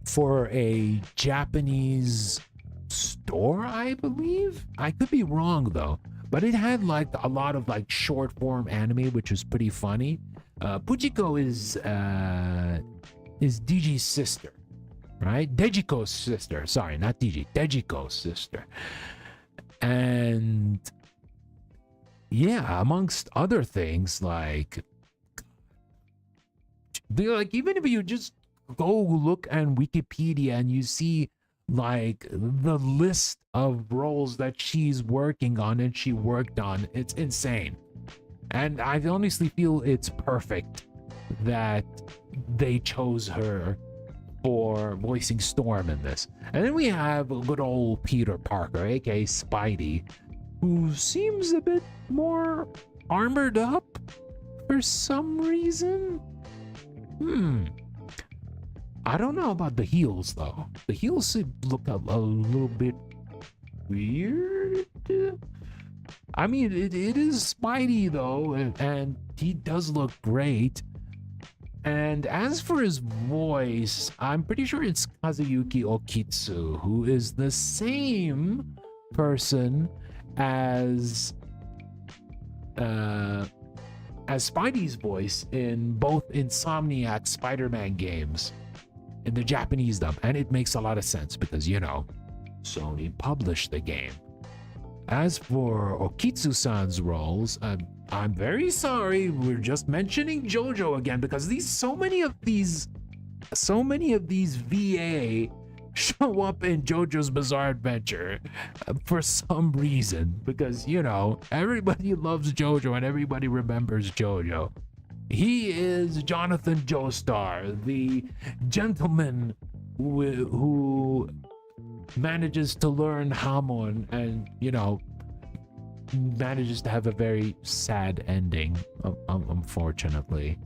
for a Japanese store, I believe. I could be wrong though, but it had like a lot of like short form anime, which was pretty funny. Pujiko is Diji's sister, right? Dejiko's sister. Sorry, not Diji. Dejiko's sister. And yeah, amongst other things, like even if you just go look on Wikipedia and you see like the list of roles that she's working on and she worked on, it's insane. And I honestly feel it's perfect that they chose her for voicing Storm in this. And then we have good old Peter Parker, aka Spidey, who seems a bit more armored up for some reason. I don't know about the heels though. The heels look a little bit weird. I mean, it is Spidey though, and he does look great. And as for his voice, I'm pretty sure it's Kazuyuki Okitsu, who is the same person as Spidey's voice in both Insomniac Spider-Man games in the Japanese dub. And it makes a lot of sense because, you know, Sony published the game. As for Okitsu-san's roles, I'm very sorry, we're just mentioning JoJo again because so many of these VA show up in JoJo's Bizarre Adventure for some reason, because, you know, everybody loves JoJo and everybody remembers JoJo. He is Jonathan Joestar, the gentleman who manages to learn Hamon and, you know, manages to have a very sad ending, unfortunately.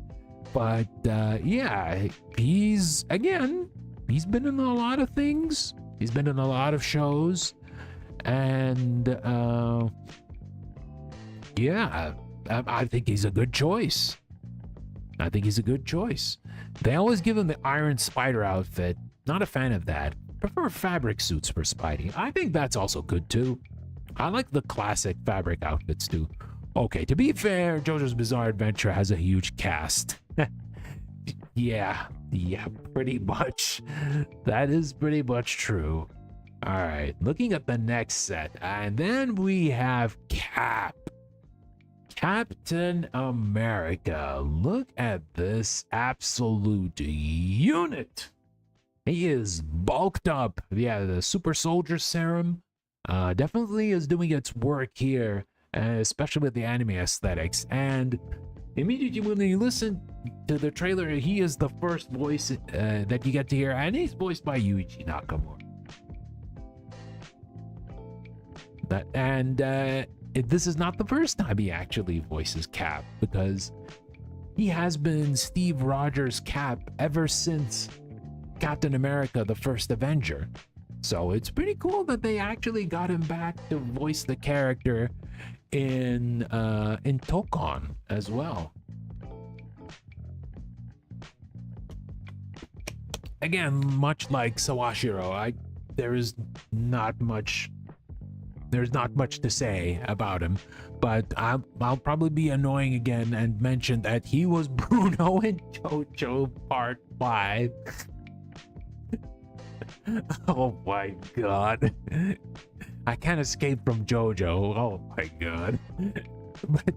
But yeah, he's been in a lot of things. He's been in a lot of shows. And yeah, I think he's a good choice. They always give him the Iron Spider outfit. Not a fan of that. Prefer fabric suits for Spidey. I think that's also good too. I like the classic fabric outfits too. Okay, to be fair, JoJo's Bizarre Adventure has a huge cast. yeah, pretty much. That is pretty much true. All right, looking at the next set, and then we have Captain America. Look at this absolute unit. He is bulked up. Yeah, the super soldier serum definitely is doing its work here, especially with the anime aesthetics. And immediately when you listen to the trailer, he is the first voice that you get to hear, and he's voiced by Yuichi Nakamura. This is not the first time he actually voices Cap, because he has been Steve Rogers' Cap ever since Captain America: The First Avenger. So it's pretty cool that they actually got him back to voice the character in Tokon as well. Again, much like Sawashiro, there's not much to say about him, but I'll probably be annoying again and mention that he was Bruno in JoJo Part 5. Oh my god. I can't escape from JoJo. Oh my god. But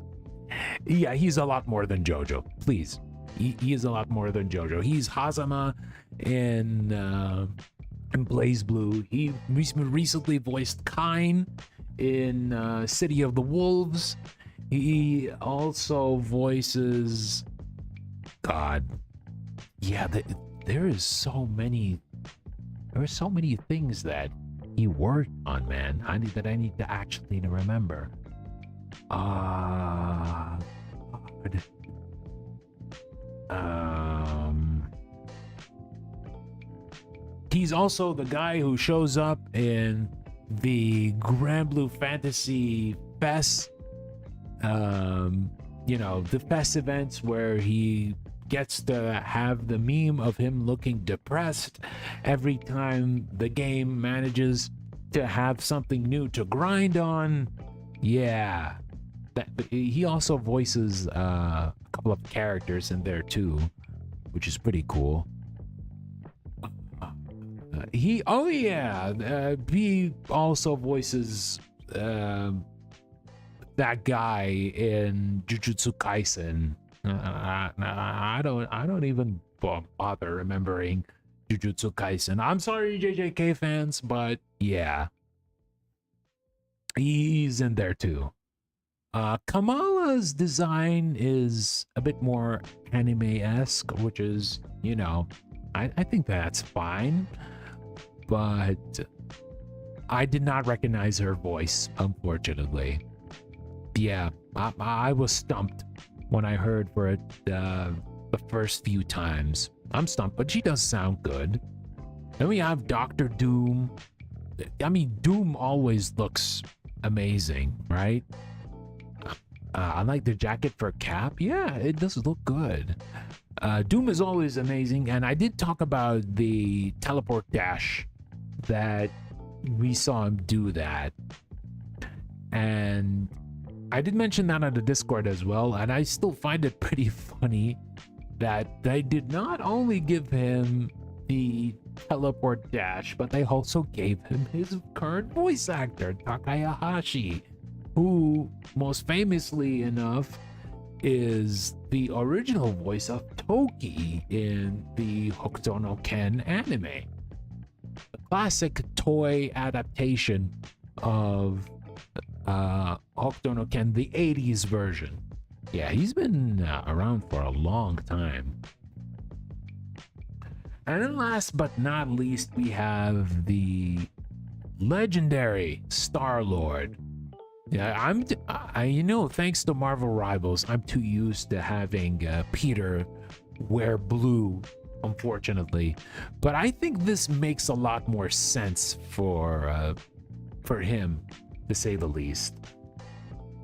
yeah, he's a lot more than JoJo. Please. He is a lot more than JoJo. He's Hazama in Blaze Blue. He recently voiced Kain in City of the Wolves. He also voices... God. Yeah, there are so many things that he worked on, man. I need to actually remember. God. He's also the guy who shows up in the Grand Blue Fantasy Fest, you know, the Fest events where he gets to have the meme of him looking depressed every time the game manages to have something new to grind on. Yeah, he also voices a couple of characters in there too, which is pretty cool. He also voices that guy in Jujutsu Kaisen. I don't even bother remembering Jujutsu Kaisen. I'm sorry, JJK fans, but yeah, he's in there too. Kamala's design is a bit more anime-esque, which is, you know, I think that's fine, but I did not recognize her voice, unfortunately. Yeah, I was stumped when I heard for it the first few times. I'm stumped, but she does sound good. Then we have Dr. Doom. I mean, Doom always looks amazing, right? I like the jacket for Cap. Yeah, it does look good. Doom is always amazing, and I did talk about the teleport dash that we saw him do that. And I did mention that on the Discord as well, and I still find it pretty funny that they did not only give him the teleport dash, but they also gave him his current voice actor, Takayahashi, who most famously enough is the original voice of Toki in the Hokuto no Ken anime. The classic toy adaptation of Hokuto no Ken, the 80s version. Yeah, he's been around for a long time. And then last but not least, we have the legendary Star-Lord. Yeah, you know, thanks to Marvel Rivals, I'm too used to having Peter wear blue, unfortunately. But I think this makes a lot more sense for him, to say the least.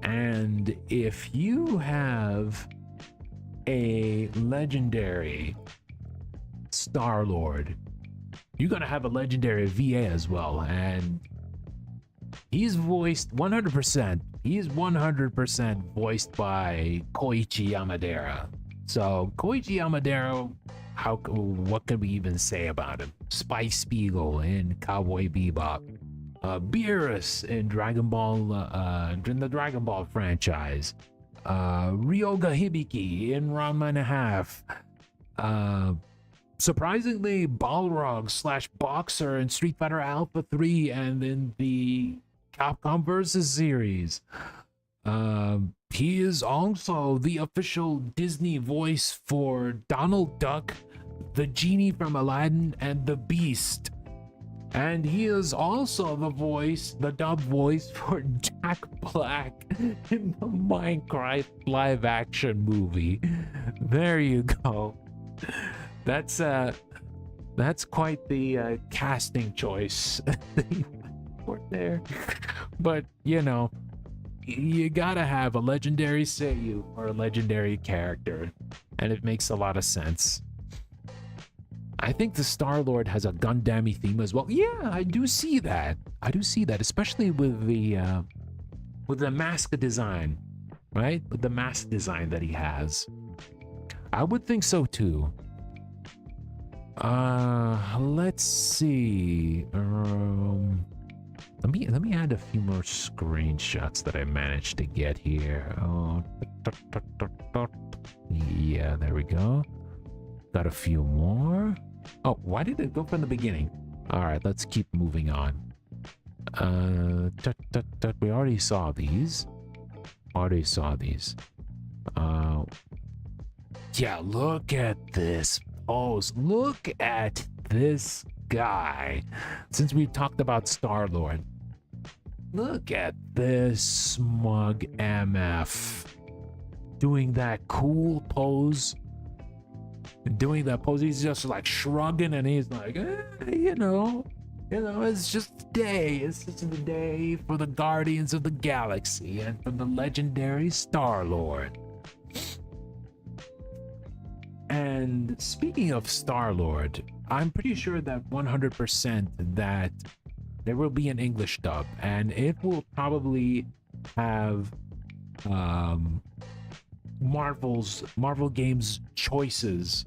And if you have a legendary Star-Lord, you're gonna have a legendary VA as well, and he's voiced 100%. He's 100% voiced by Koichi Yamadera. So Koichi Yamadera, what can we even say about him? Spike Spiegel in Cowboy Bebop, Beerus in in the Dragon Ball franchise, Ryoga Hibiki in Ranma and a Half. Surprisingly, Balrog / Boxer in Street Fighter Alpha 3 and in the Capcom vs. series. He is also the official Disney voice for Donald Duck, the genie from Aladdin, and the Beast. And he is also the dub voice for Jack Black in the Minecraft live action movie. There you go. That's quite the casting choice for there. But you know, you gotta have a legendary seiyuu or a legendary character, and it makes a lot of sense. I think the Star-Lord has a Gundam-y theme as well. Yeah, I do see that. Especially with the mask design, right? With the mask design that he has. I would think so too. Let's see. Let me add a few more screenshots that I managed to get here. Oh, yeah, there we go. Got a few more. Oh, why did it go from the beginning? All right, let's keep moving on. We already saw these. Yeah, look at this pose. Look at this guy. Since we talked about Star-Lord, look at this smug MF doing that cool pose. He's just like shrugging, and he's like, you know, it's just a day. It's just a day for the Guardians of the Galaxy and for the legendary Star-Lord. And speaking of Star-Lord, I'm pretty sure that 100% that there will be an English dub, and it will probably have Marvel Games choices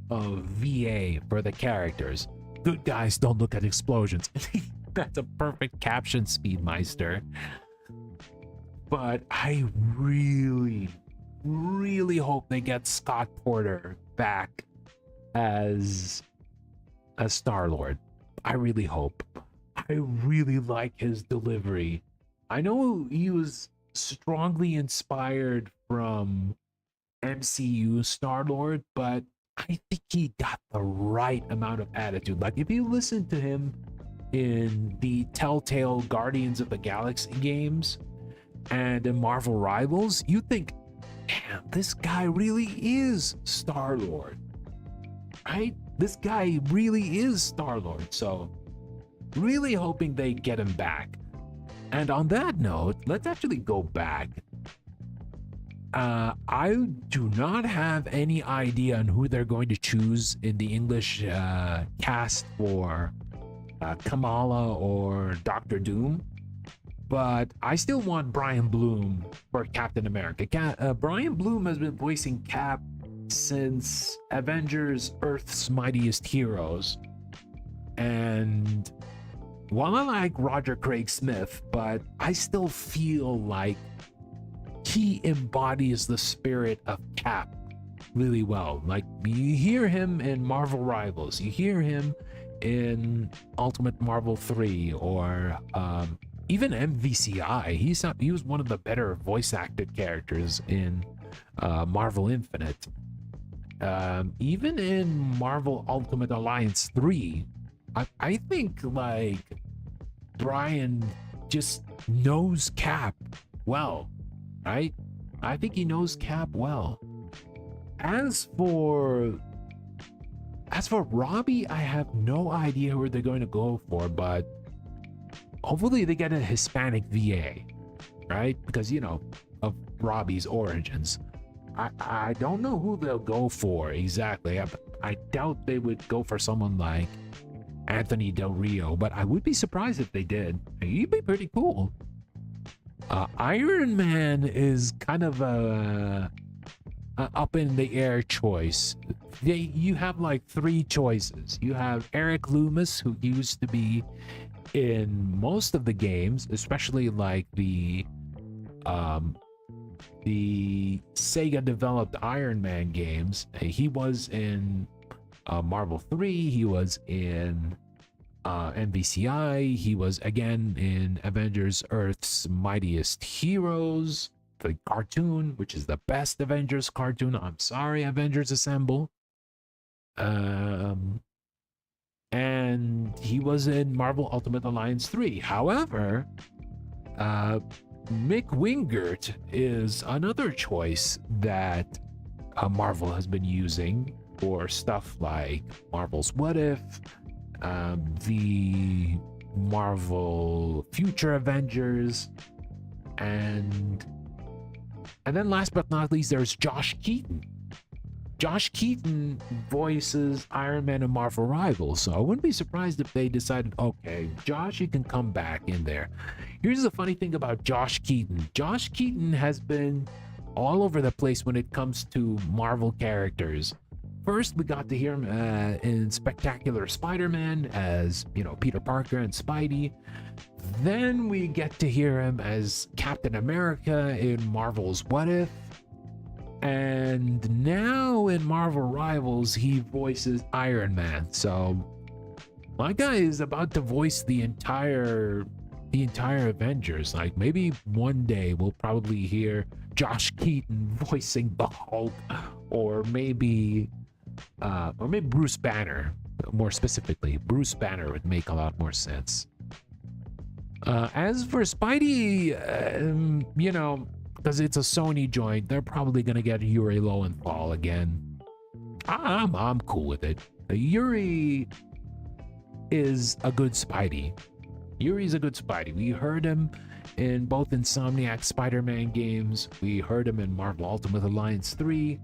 of VA for the characters. Good guys don't look at explosions. That's a perfect caption, Speedmeister. But I really hope they get Scott Porter back as Star-Lord. I really hope. I really like his delivery. I know he was strongly inspired from MCU Star-Lord, but I think he got the right amount of attitude. Like, if you listen to him in the Telltale Guardians of the Galaxy games and in Marvel Rivals, you think, damn, this guy really is Star-Lord, right? This guy really is Star-Lord. So really hoping they get him back. And on that note, let's actually go back. I do not have any idea on who they're going to choose in the English cast for Kamala or Doctor Doom, but I still want Brian Bloom for Captain America. Brian Bloom has been voicing Cap since Avengers Earth's Mightiest Heroes, and while I like Roger Craig Smith, but I still feel like he embodies the spirit of Cap really well. Like, you hear him in Marvel Rivals, you hear him in Ultimate Marvel 3, or even MVCI. He was one of the better voice acted characters in Marvel Infinite. Even in Marvel Ultimate Alliance 3, I think like Brian just knows Cap well, right? I think he knows Cap well. As for Robbie, I have no idea who they're going to go for, but hopefully they get a Hispanic VA, right? Because, you know, of Robbie's origins. I don't know who they'll go for exactly. I doubt they would go for someone like Anthony Del Rio, but I would be surprised if they did. He'd be pretty cool. Iron Man is kind of a up in the air choice. You have like three choices. You have Eric Loomis, who used to be in most of the games, especially like the Sega developed Iron Man games. He was in Marvel 3, he was in MVCI, he was again in Avengers Earth's Mightiest Heroes, the cartoon, which is the best Avengers cartoon. I'm sorry, Avengers Assemble. And he was in Marvel Ultimate Alliance 3. However, Mick Wingert is another choice that Marvel has been using for stuff like Marvel's What If, the Marvel Future Avengers, and then last but not least, there's Josh Keaton. Josh Keaton voices Iron Man in Marvel Rivals, so I wouldn't be surprised if they decided, okay, Josh, you can come back in there. Here's the funny thing about Josh Keaton. Josh Keaton has been all over the place when it comes to Marvel characters. First, we got to hear him in Spectacular Spider-Man as, you know, Peter Parker and Spidey. Then we get to hear him as Captain America in Marvel's What If. And now in Marvel Rivals, he voices Iron Man. So my guy is about to voice the entire Avengers. Like, maybe one day we'll probably hear Josh Keaton voicing the Hulk, or maybe Bruce Banner. More specifically, Bruce Banner would make a lot more sense. As for Spidey, you know, because it's a Sony joint, they're probably gonna get Yuri Lowenthal again. I'm cool with it. Yuri is a good Spidey. Yuri's a good Spidey. We heard him in both Insomniac Spider-Man games. We heard him in Marvel Ultimate Alliance 3.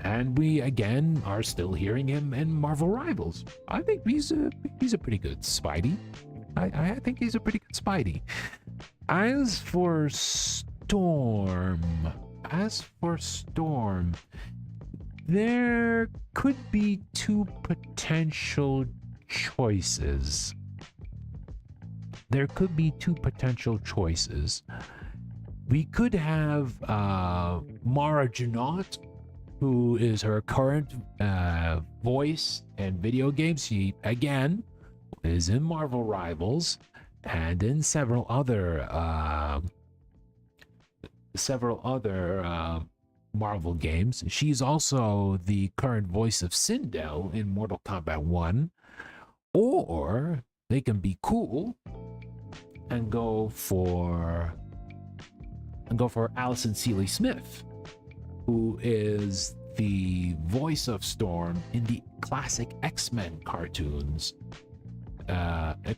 And we again are still hearing him in Marvel Rivals. I think he's a pretty good Spidey. I think he's a pretty good Spidey. As for Storm, there could be two potential choices. We could have Mara Janot, who is her current voice in video games. She again is in Marvel Rivals and in several other Marvel games. She's also the current voice of Sindel in Mortal Kombat 1. Or they can be cool and go for Alison Seeley Smith, who is the voice of Storm in the classic X-Men cartoons. X-Men,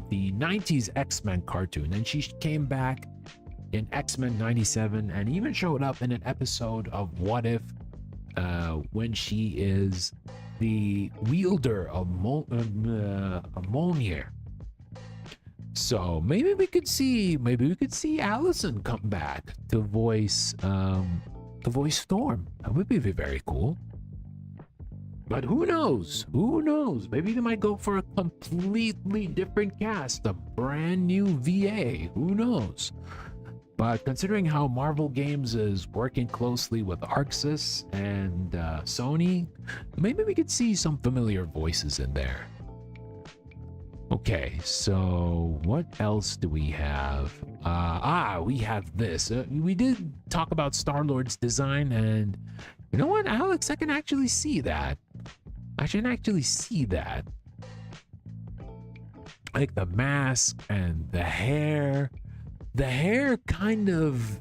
the 90s X-Men cartoon. And she came back in X-Men 97 and even showed up in an episode of What If, when she is the wielder of Mjolnir. So maybe we could see Allison come back to voice Storm. That would be very cool. But who knows? Maybe they might go for a completely different cast, a brand new VA. Who knows? But considering how Marvel Games is working closely with Arxis and Sony, maybe we could see some familiar voices in there. Okay, so what else do we have? We have this. We did talk about Star-Lord's design, and you know what, Alex? I can actually see that. Like the mask and the hair. The hair kind of...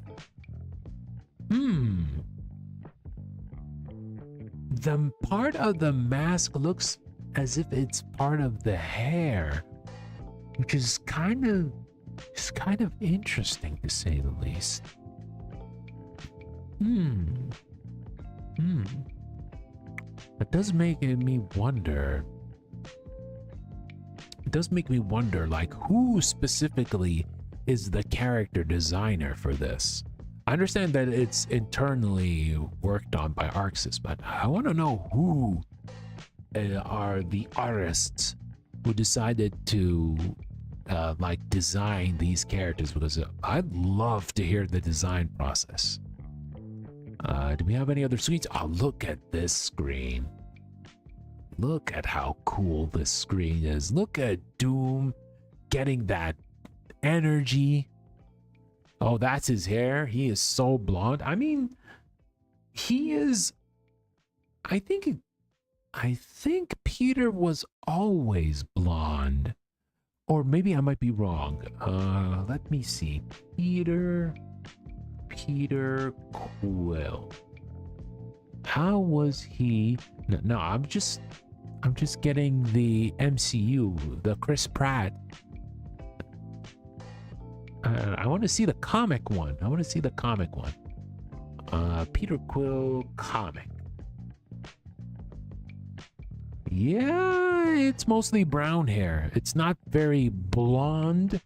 The part of the mask looks as if it's part of the hair, which is kind of interesting to say the least. It does make me wonder. Like, who specifically is the character designer for this? I understand that it's internally worked on by Arxis, but I want to know who are the artists who decided to like design these characters, because I'd love to hear the design process. Do we have any other screens? Oh, look at this screen. Look at how cool this screen is. Look at Doom getting that energy. Oh, that's his hair. He is so blonde. I mean, he is... I think Peter was always blonde. Or maybe I might be wrong. Let me see. Peter Quill. How was he? No, I'm just getting the MCU, the Chris Pratt. I want to see the comic one. Peter Quill comic. Yeah, it's mostly brown hair. It's not very blonde.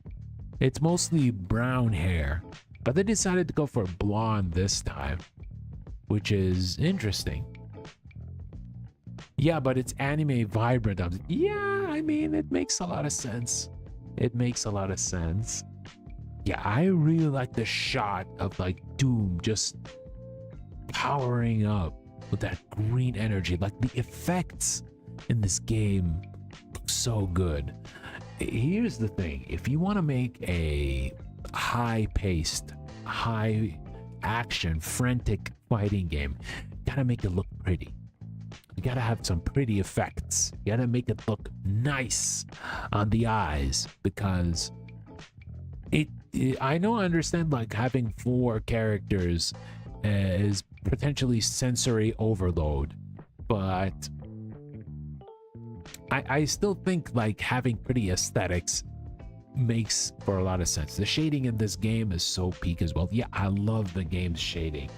It's mostly brown hair. But they decided to go for blonde this time, which is interesting. Yeah, but it's anime vibrant. Yeah, I mean, it makes a lot of sense. Yeah, I really like the shot of like Doom just powering up with that green energy. Like the effects in this game look so good. Here's the thing. If you want to make a high-paced, high-action, frantic fighting game, you gotta make it look pretty. You gotta have some pretty effects. You gotta make it look nice on the eyes, because I understand like having 4 characters is potentially sensory overload, but I still think like having pretty aesthetics makes for a lot of sense. The shading in this game is so peak as well. Yeah, I love the game's shading.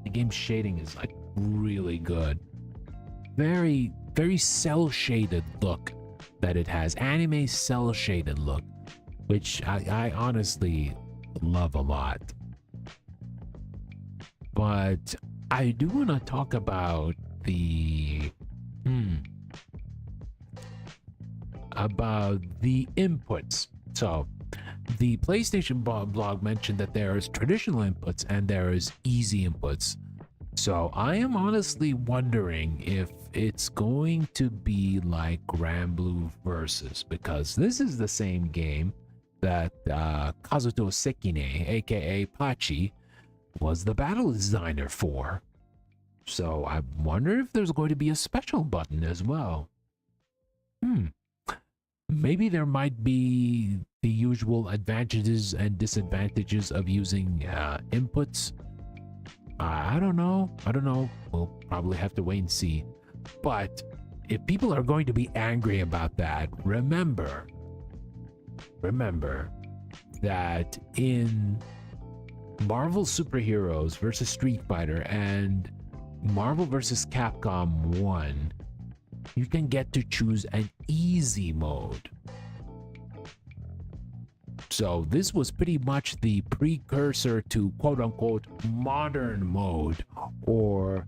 The game's shading is like really good. Very, very cell shaded look that it has. Anime cell shaded look, which I honestly love a lot. But I do want to talk about the inputs. So the PlayStation blog mentioned that there is traditional inputs and there is easy inputs. So I am honestly wondering if it's going to be like Granblue Versus, because this is the same game that Kazuto Sekine, aka Pachi, was the battle designer for. So I wonder if there's going to be a special button as well. Maybe there might be the usual advantages and disadvantages of using inputs. I don't know. We'll probably have to wait and see. But if people are going to be angry about that, remember that in Marvel Superheroes versus Street Fighter and Marvel vs. Capcom 1, you can get to choose an easy mode. So this was pretty much the precursor to quote-unquote modern mode, or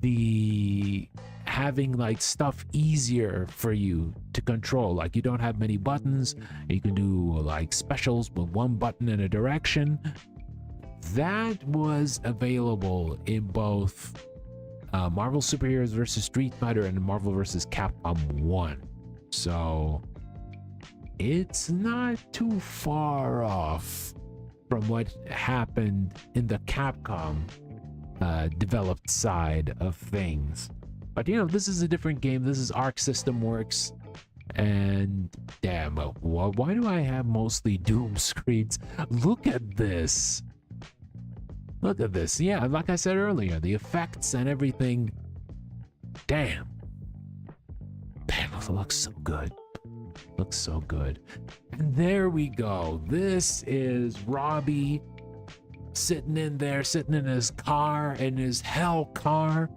the having like stuff easier for you to control. Like you don't have many buttons, you can do like specials with one button in a direction. That was available in both Marvel Superheroes vs. Street Fighter and Marvel vs. Capcom 1. So it's not too far off from what happened in the Capcom developed side of things. But you know, this is a different game. This is Arc System Works. And damn, why do I have mostly Doom screens? Look at this. Look at this. Yeah, like I said earlier, the effects and everything. Damn, it looks so good. Looks so good. And there we go. This is Robbie sitting in his car, in his hell car,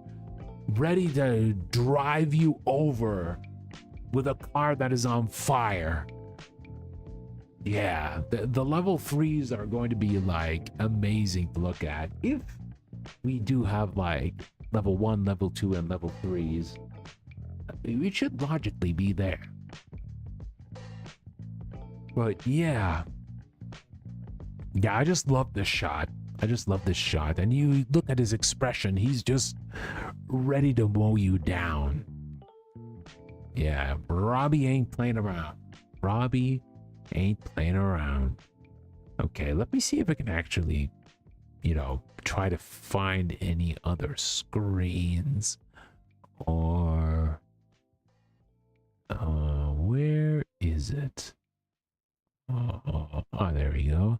ready to drive you over with a car that is on fire. Yeah, the level 3s are going to be like amazing to look at. If we do have like level 1, level 2, and level 3s, it should logically be there. But yeah, I just love this shot. And you look at his expression, he's just ready to mow you down. Yeah, Robbie ain't playing around. Okay, let me see if I can actually, try to find any other screens. Or where is it? Oh, there we go.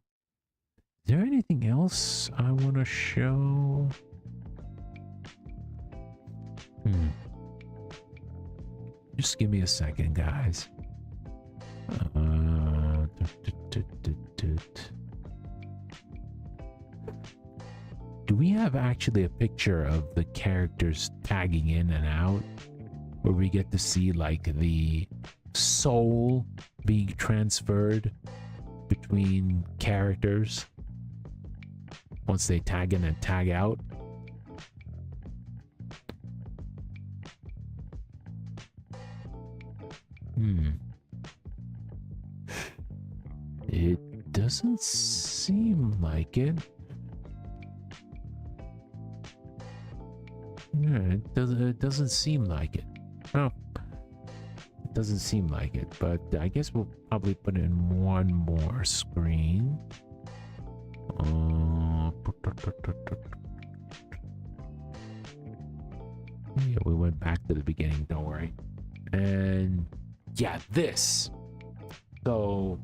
Is there anything else I want to show? Just give me a second, guys. Do we have actually a picture of the characters tagging in and out, where we get to see like the soul being transferred between characters once they tag in and tag out? It doesn't seem like it. Yeah, it doesn't seem like it. Oh, it doesn't seem like it, but I guess we'll probably put in one more screen. Yeah, we went back to the beginning, don't worry. And yeah, this. So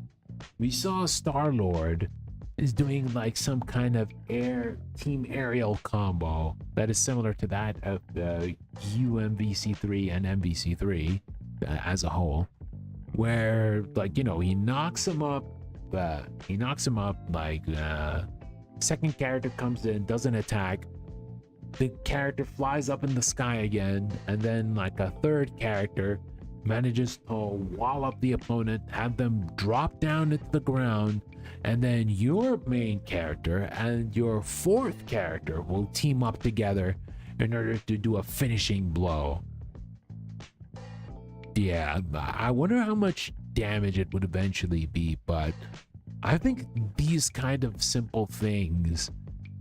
we saw Star-Lord is doing like some kind of team aerial combo that is similar to that of the UMVC3 and MVC3 as a whole, where like, he knocks him up like second character comes in, does an attack, the character flies up in the sky again, and then like a third character manages to wall up the opponent, have them drop down into the ground, and then your main character and your fourth character will team up together in order to do a finishing blow. Yeah, I wonder how much damage it would eventually be, but I think these kind of simple things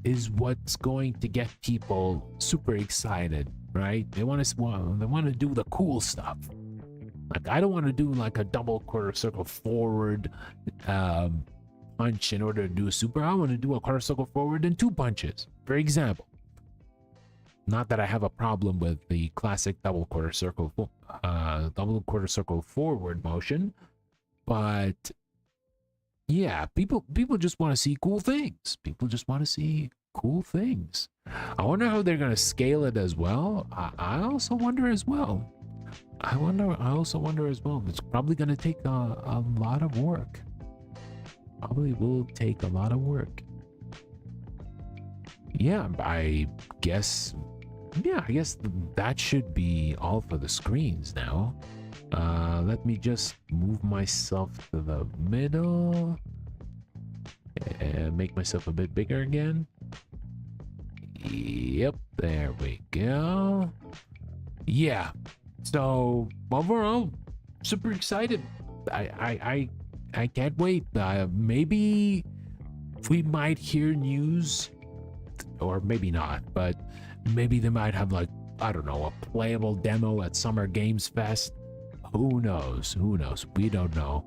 is what's going to get people super excited, right? They want to do the cool stuff. Like, I don't want to do like a double quarter circle forward punch in order to do a super. I want to do a quarter circle forward and 2 punches, for example. Not that I have a problem with the classic double quarter circle forward motion, but yeah, people just want to see cool things. People just want to see cool things. I wonder how they're gonna scale it as well. I also wonder as well. I also wonder as well. It's probably gonna take a lot of work. Probably will take a lot of work. Yeah, I guess that should be all for the screens now. Let me just move myself to the middle and make myself a bit bigger again. Yep, there we go. Yeah, so overall, super excited. I can't wait. Maybe we might hear news, or maybe not, but maybe they might have, like, I don't know, a playable demo at Summer Games Fest. Who knows? Who knows? We don't know.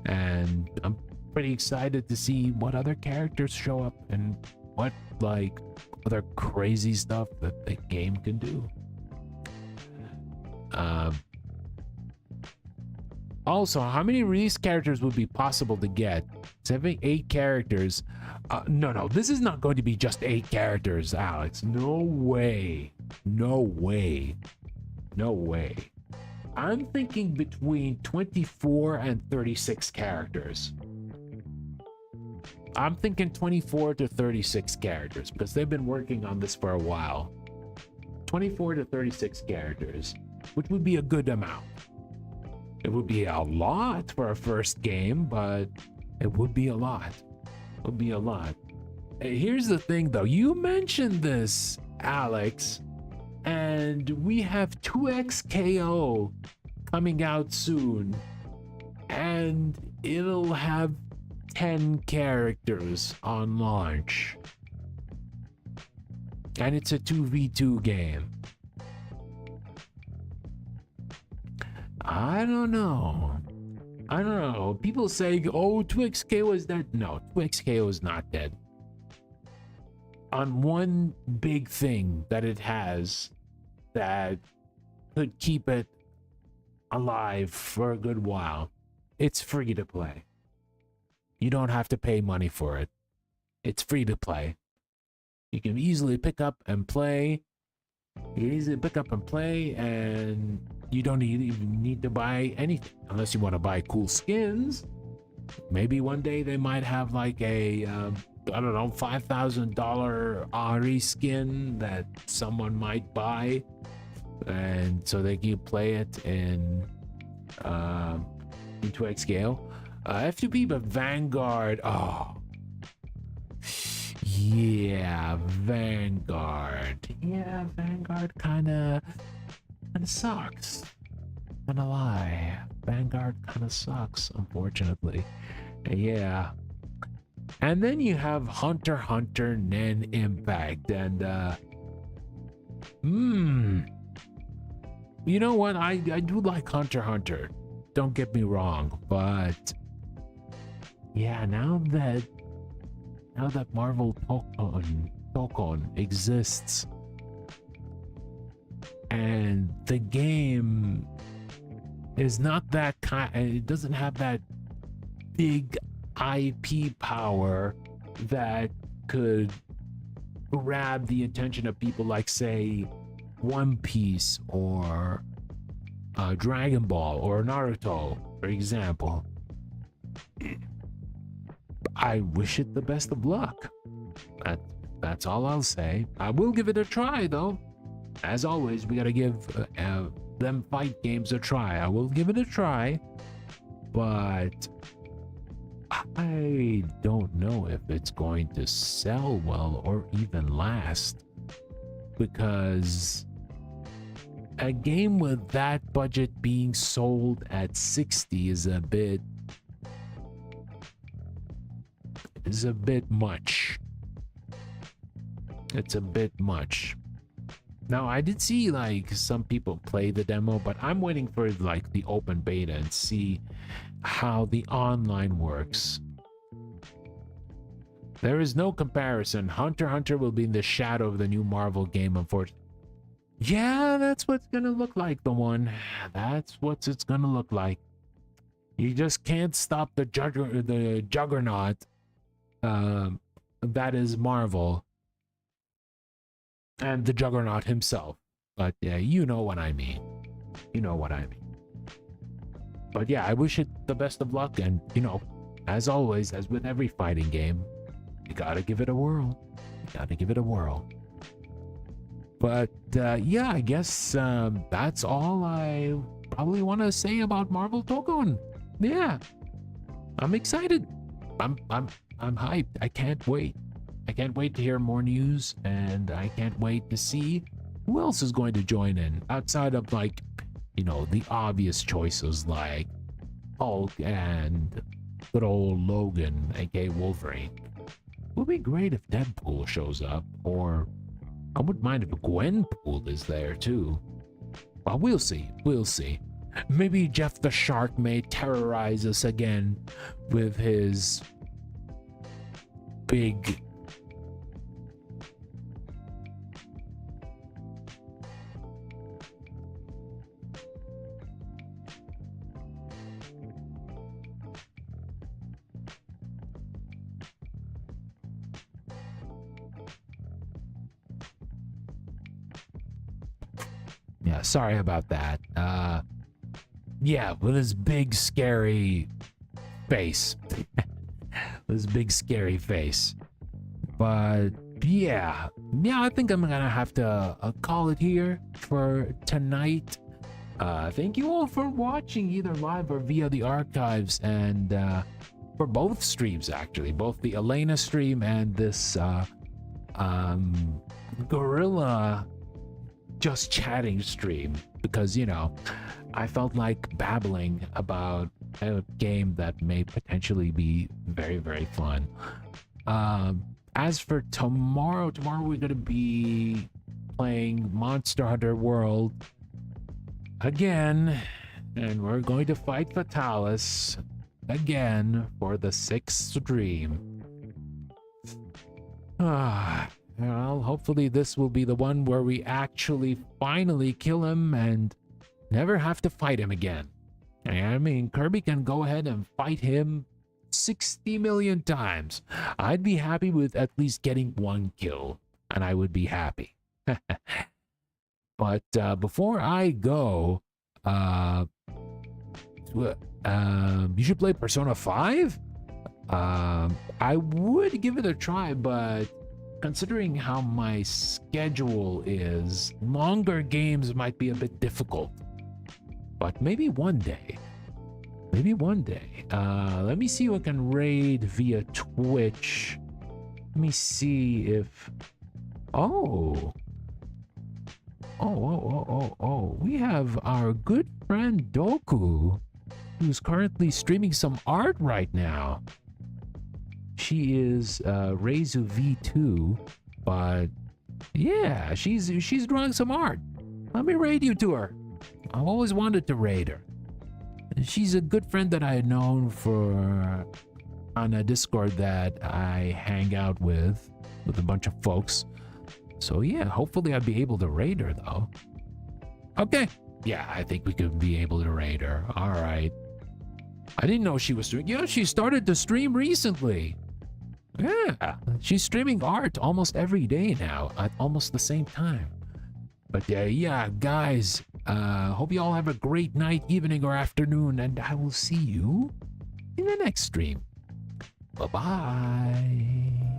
And I'm pretty excited to see what other characters show up and what, like, other crazy stuff that the game can do. Also, how many release characters would be possible to get? 7, 8 characters. No, this is not going to be just 8 characters, Alex. No way. No way. No way. I'm thinking between 24 and 36 characters. I'm thinking 24 to 36 characters because they've been working on this for a while. 24 to 36 characters, which would be a good amount. It would be a lot for a first game, but it would be a lot. It would be a lot. Hey, here's the thing though. You mentioned this, Alex, and we have 2XKO coming out soon, and it'll have 10 characters on launch, and it's a 2v2 game. I don't know. People say, oh, 2XKO is dead. No, 2XKO is not dead. On one big thing that it has that could keep it alive for a good while, it's free to play. You don't have to pay money for it. It's free to play. You can easily pick up and play. And you don't even need to buy anything unless you want to buy cool skins. Maybe one day they might have like a I don't know, $5,000 Ari skin that someone might buy, and so they can play it in 2XKO. F2P, but Vanguard. Oh, yeah, Vanguard. Yeah, Vanguard kind of sucks. I'm gonna lie, Vanguard kind of sucks, unfortunately. Yeah. And then you have Hunter x Hunter Nen Impact, and you know what? I do like Hunter x Hunter. Don't get me wrong, but yeah, now that Marvel Tokon exists, and the game is not that it doesn't have that big IP power that could grab the attention of people like, say, One Piece or Dragon Ball or Naruto, for example. I wish it the best of luck. That's all I'll say. I will give it a try, though. As always, we gotta give them fight games a try. I will give it a try, but I don't know if it's going to sell well or even last, because a game with that budget being sold at 60 is a bit much. It's a bit much. Now, I did see like some people play the demo, but I'm waiting for like the open beta and see how the online works. There is no comparison. Hunter x Hunter will be in the shadow of the new Marvel game, unfortunately. Yeah, that's what's gonna look like, the one. That's what it's gonna look like. You just can't stop the juggernaut. That is Marvel. And the Juggernaut himself. But yeah, you know what I mean. You know what I mean. But yeah, I wish it the best of luck. And, you know, as always, as with every fighting game, you gotta give it a whirl. You gotta give it a whirl. But yeah, I guess that's all I probably want to say about Marvel Tokon. Yeah, I'm excited. I'm hyped. I can't wait. I can't wait to hear more news, and I can't wait to see who else is going to join in outside of, like, you know, the obvious choices like Hulk and good old Logan, aka Wolverine. It would be great if Deadpool shows up, or I wouldn't mind if Gwenpool is there too. Well, we'll see. We'll see. Maybe Jeff the Shark may terrorize us again with his big sorry about that. Yeah, with his big scary face. This big scary face. But yeah, I think I'm gonna have to call it here for tonight. Thank you all for watching, either live or via the archives, and for both streams, actually, both the Elena stream and this Gorilla just chatting stream, because, you know, I felt like babbling about a game that may potentially be very, very fun. As for tomorrow we're gonna be playing Monster Hunter World again, and we're going to fight Fatalis again for the 6th stream. Well, hopefully this will be the one where we actually finally kill him and never have to fight him again. I mean, Kirby can go ahead and fight him 60 million times. I'd be happy with at least getting 1 kill, and I would be happy. But before I go, you should play Persona 5? I would give it a try, but considering how my schedule is, longer games might be a bit difficult. But maybe one day. Maybe one day. Let me see who I can raid via Twitch. Let me see if... Oh. We have our good friend Doku, who's currently streaming some art right now. She is Reizu V2, but yeah, she's drawing some art. Let me raid you to her. I've always wanted to raid her. She's a good friend that I had known on a Discord that I hang out with a bunch of folks. So yeah, hopefully I'll be able to raid her though. Okay. Yeah, I think we could be able to raid her. All right. I didn't know she was streaming. Yeah, she started to stream recently. Yeah, she's streaming art almost every day now at almost the same time. But yeah, guys, hope you all have a great night, evening, or afternoon, and I will see you in the next stream. Bye-bye.